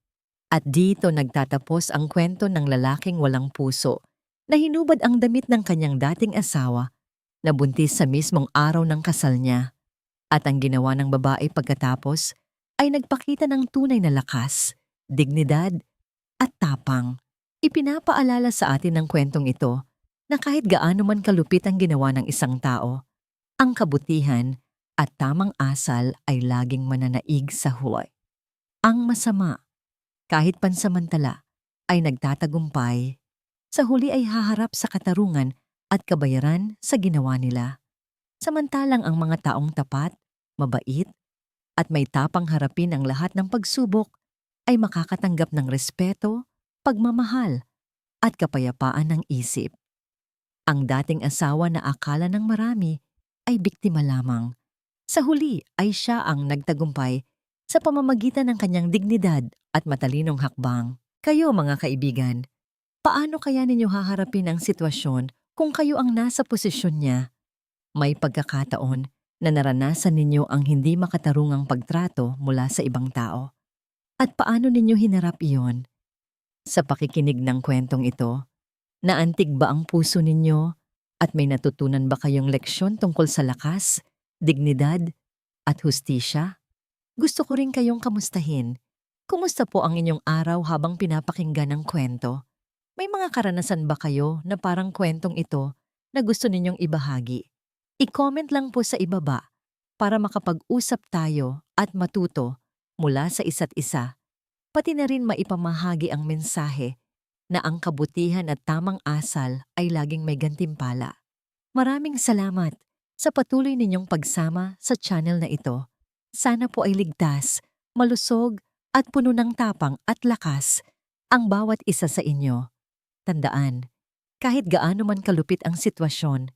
At dito nagtatapos ang kwento ng lalaking walang puso na hinubad ang damit ng kanyang dating asawa na buntis sa mismong araw ng kasal niya. At ang ginawa ng babae pagkatapos ay nagpakita ng tunay na lakas, dignidad at tapang. Ipinapaalala sa atin ng kwentong ito na kahit gaano man kalupit ang ginawa ng isang tao, ang kabutihan at tamang asal ay laging mananaig sa huli. Ang masama, kahit pansamantala, ay nagtatagumpay. Sa huli ay haharap sa katarungan at kabayaran sa ginawa nila. Samantalang ang mga taong tapat, mabait, at may tapang harapin ang lahat ng pagsubok ay makakatanggap ng respeto, pagmamahal, at kapayapaan ng isip. Ang dating asawa na akala ng marami ay biktima lamang. Sa huli ay siya ang nagtagumpay sa pamamagitan ng kanyang dignidad at matalinong hakbang. Kayo mga kaibigan, paano kaya ninyo haharapin ang sitwasyon kung kayo ang nasa posisyon niya? May pagkakataon na naranasan ninyo ang hindi makatarungang pagtrato mula sa ibang tao. At paano ninyo hinarap iyon? Sa pakikinig ng kwentong ito, naantig ba ang puso ninyo at may natutunan ba kayong leksyon tungkol sa lakas, dignidad at hustisya? Gusto ko rin kayong kamustahin. Kumusta po ang inyong araw habang pinapakinggan ang kwento? May mga karanasan ba kayo na parang kwentong ito na gusto ninyong ibahagi? I-comment lang po sa ibaba para makapag-usap tayo at matuto mula sa isa't isa. Pati na rin maipamahagi ang mensahe na ang kabutihan at tamang asal ay laging may gantimpala. Maraming salamat sa patuloy ninyong pagsama sa channel na ito. Sana po ay ligtas, malusog at puno ng tapang at lakas ang bawat isa sa inyo. Tandaan, kahit gaano man kalupit ang sitwasyon,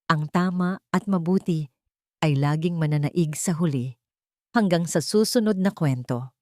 ang tama at mabuti ay laging mananaig sa huli. Hanggang sa susunod na kwento.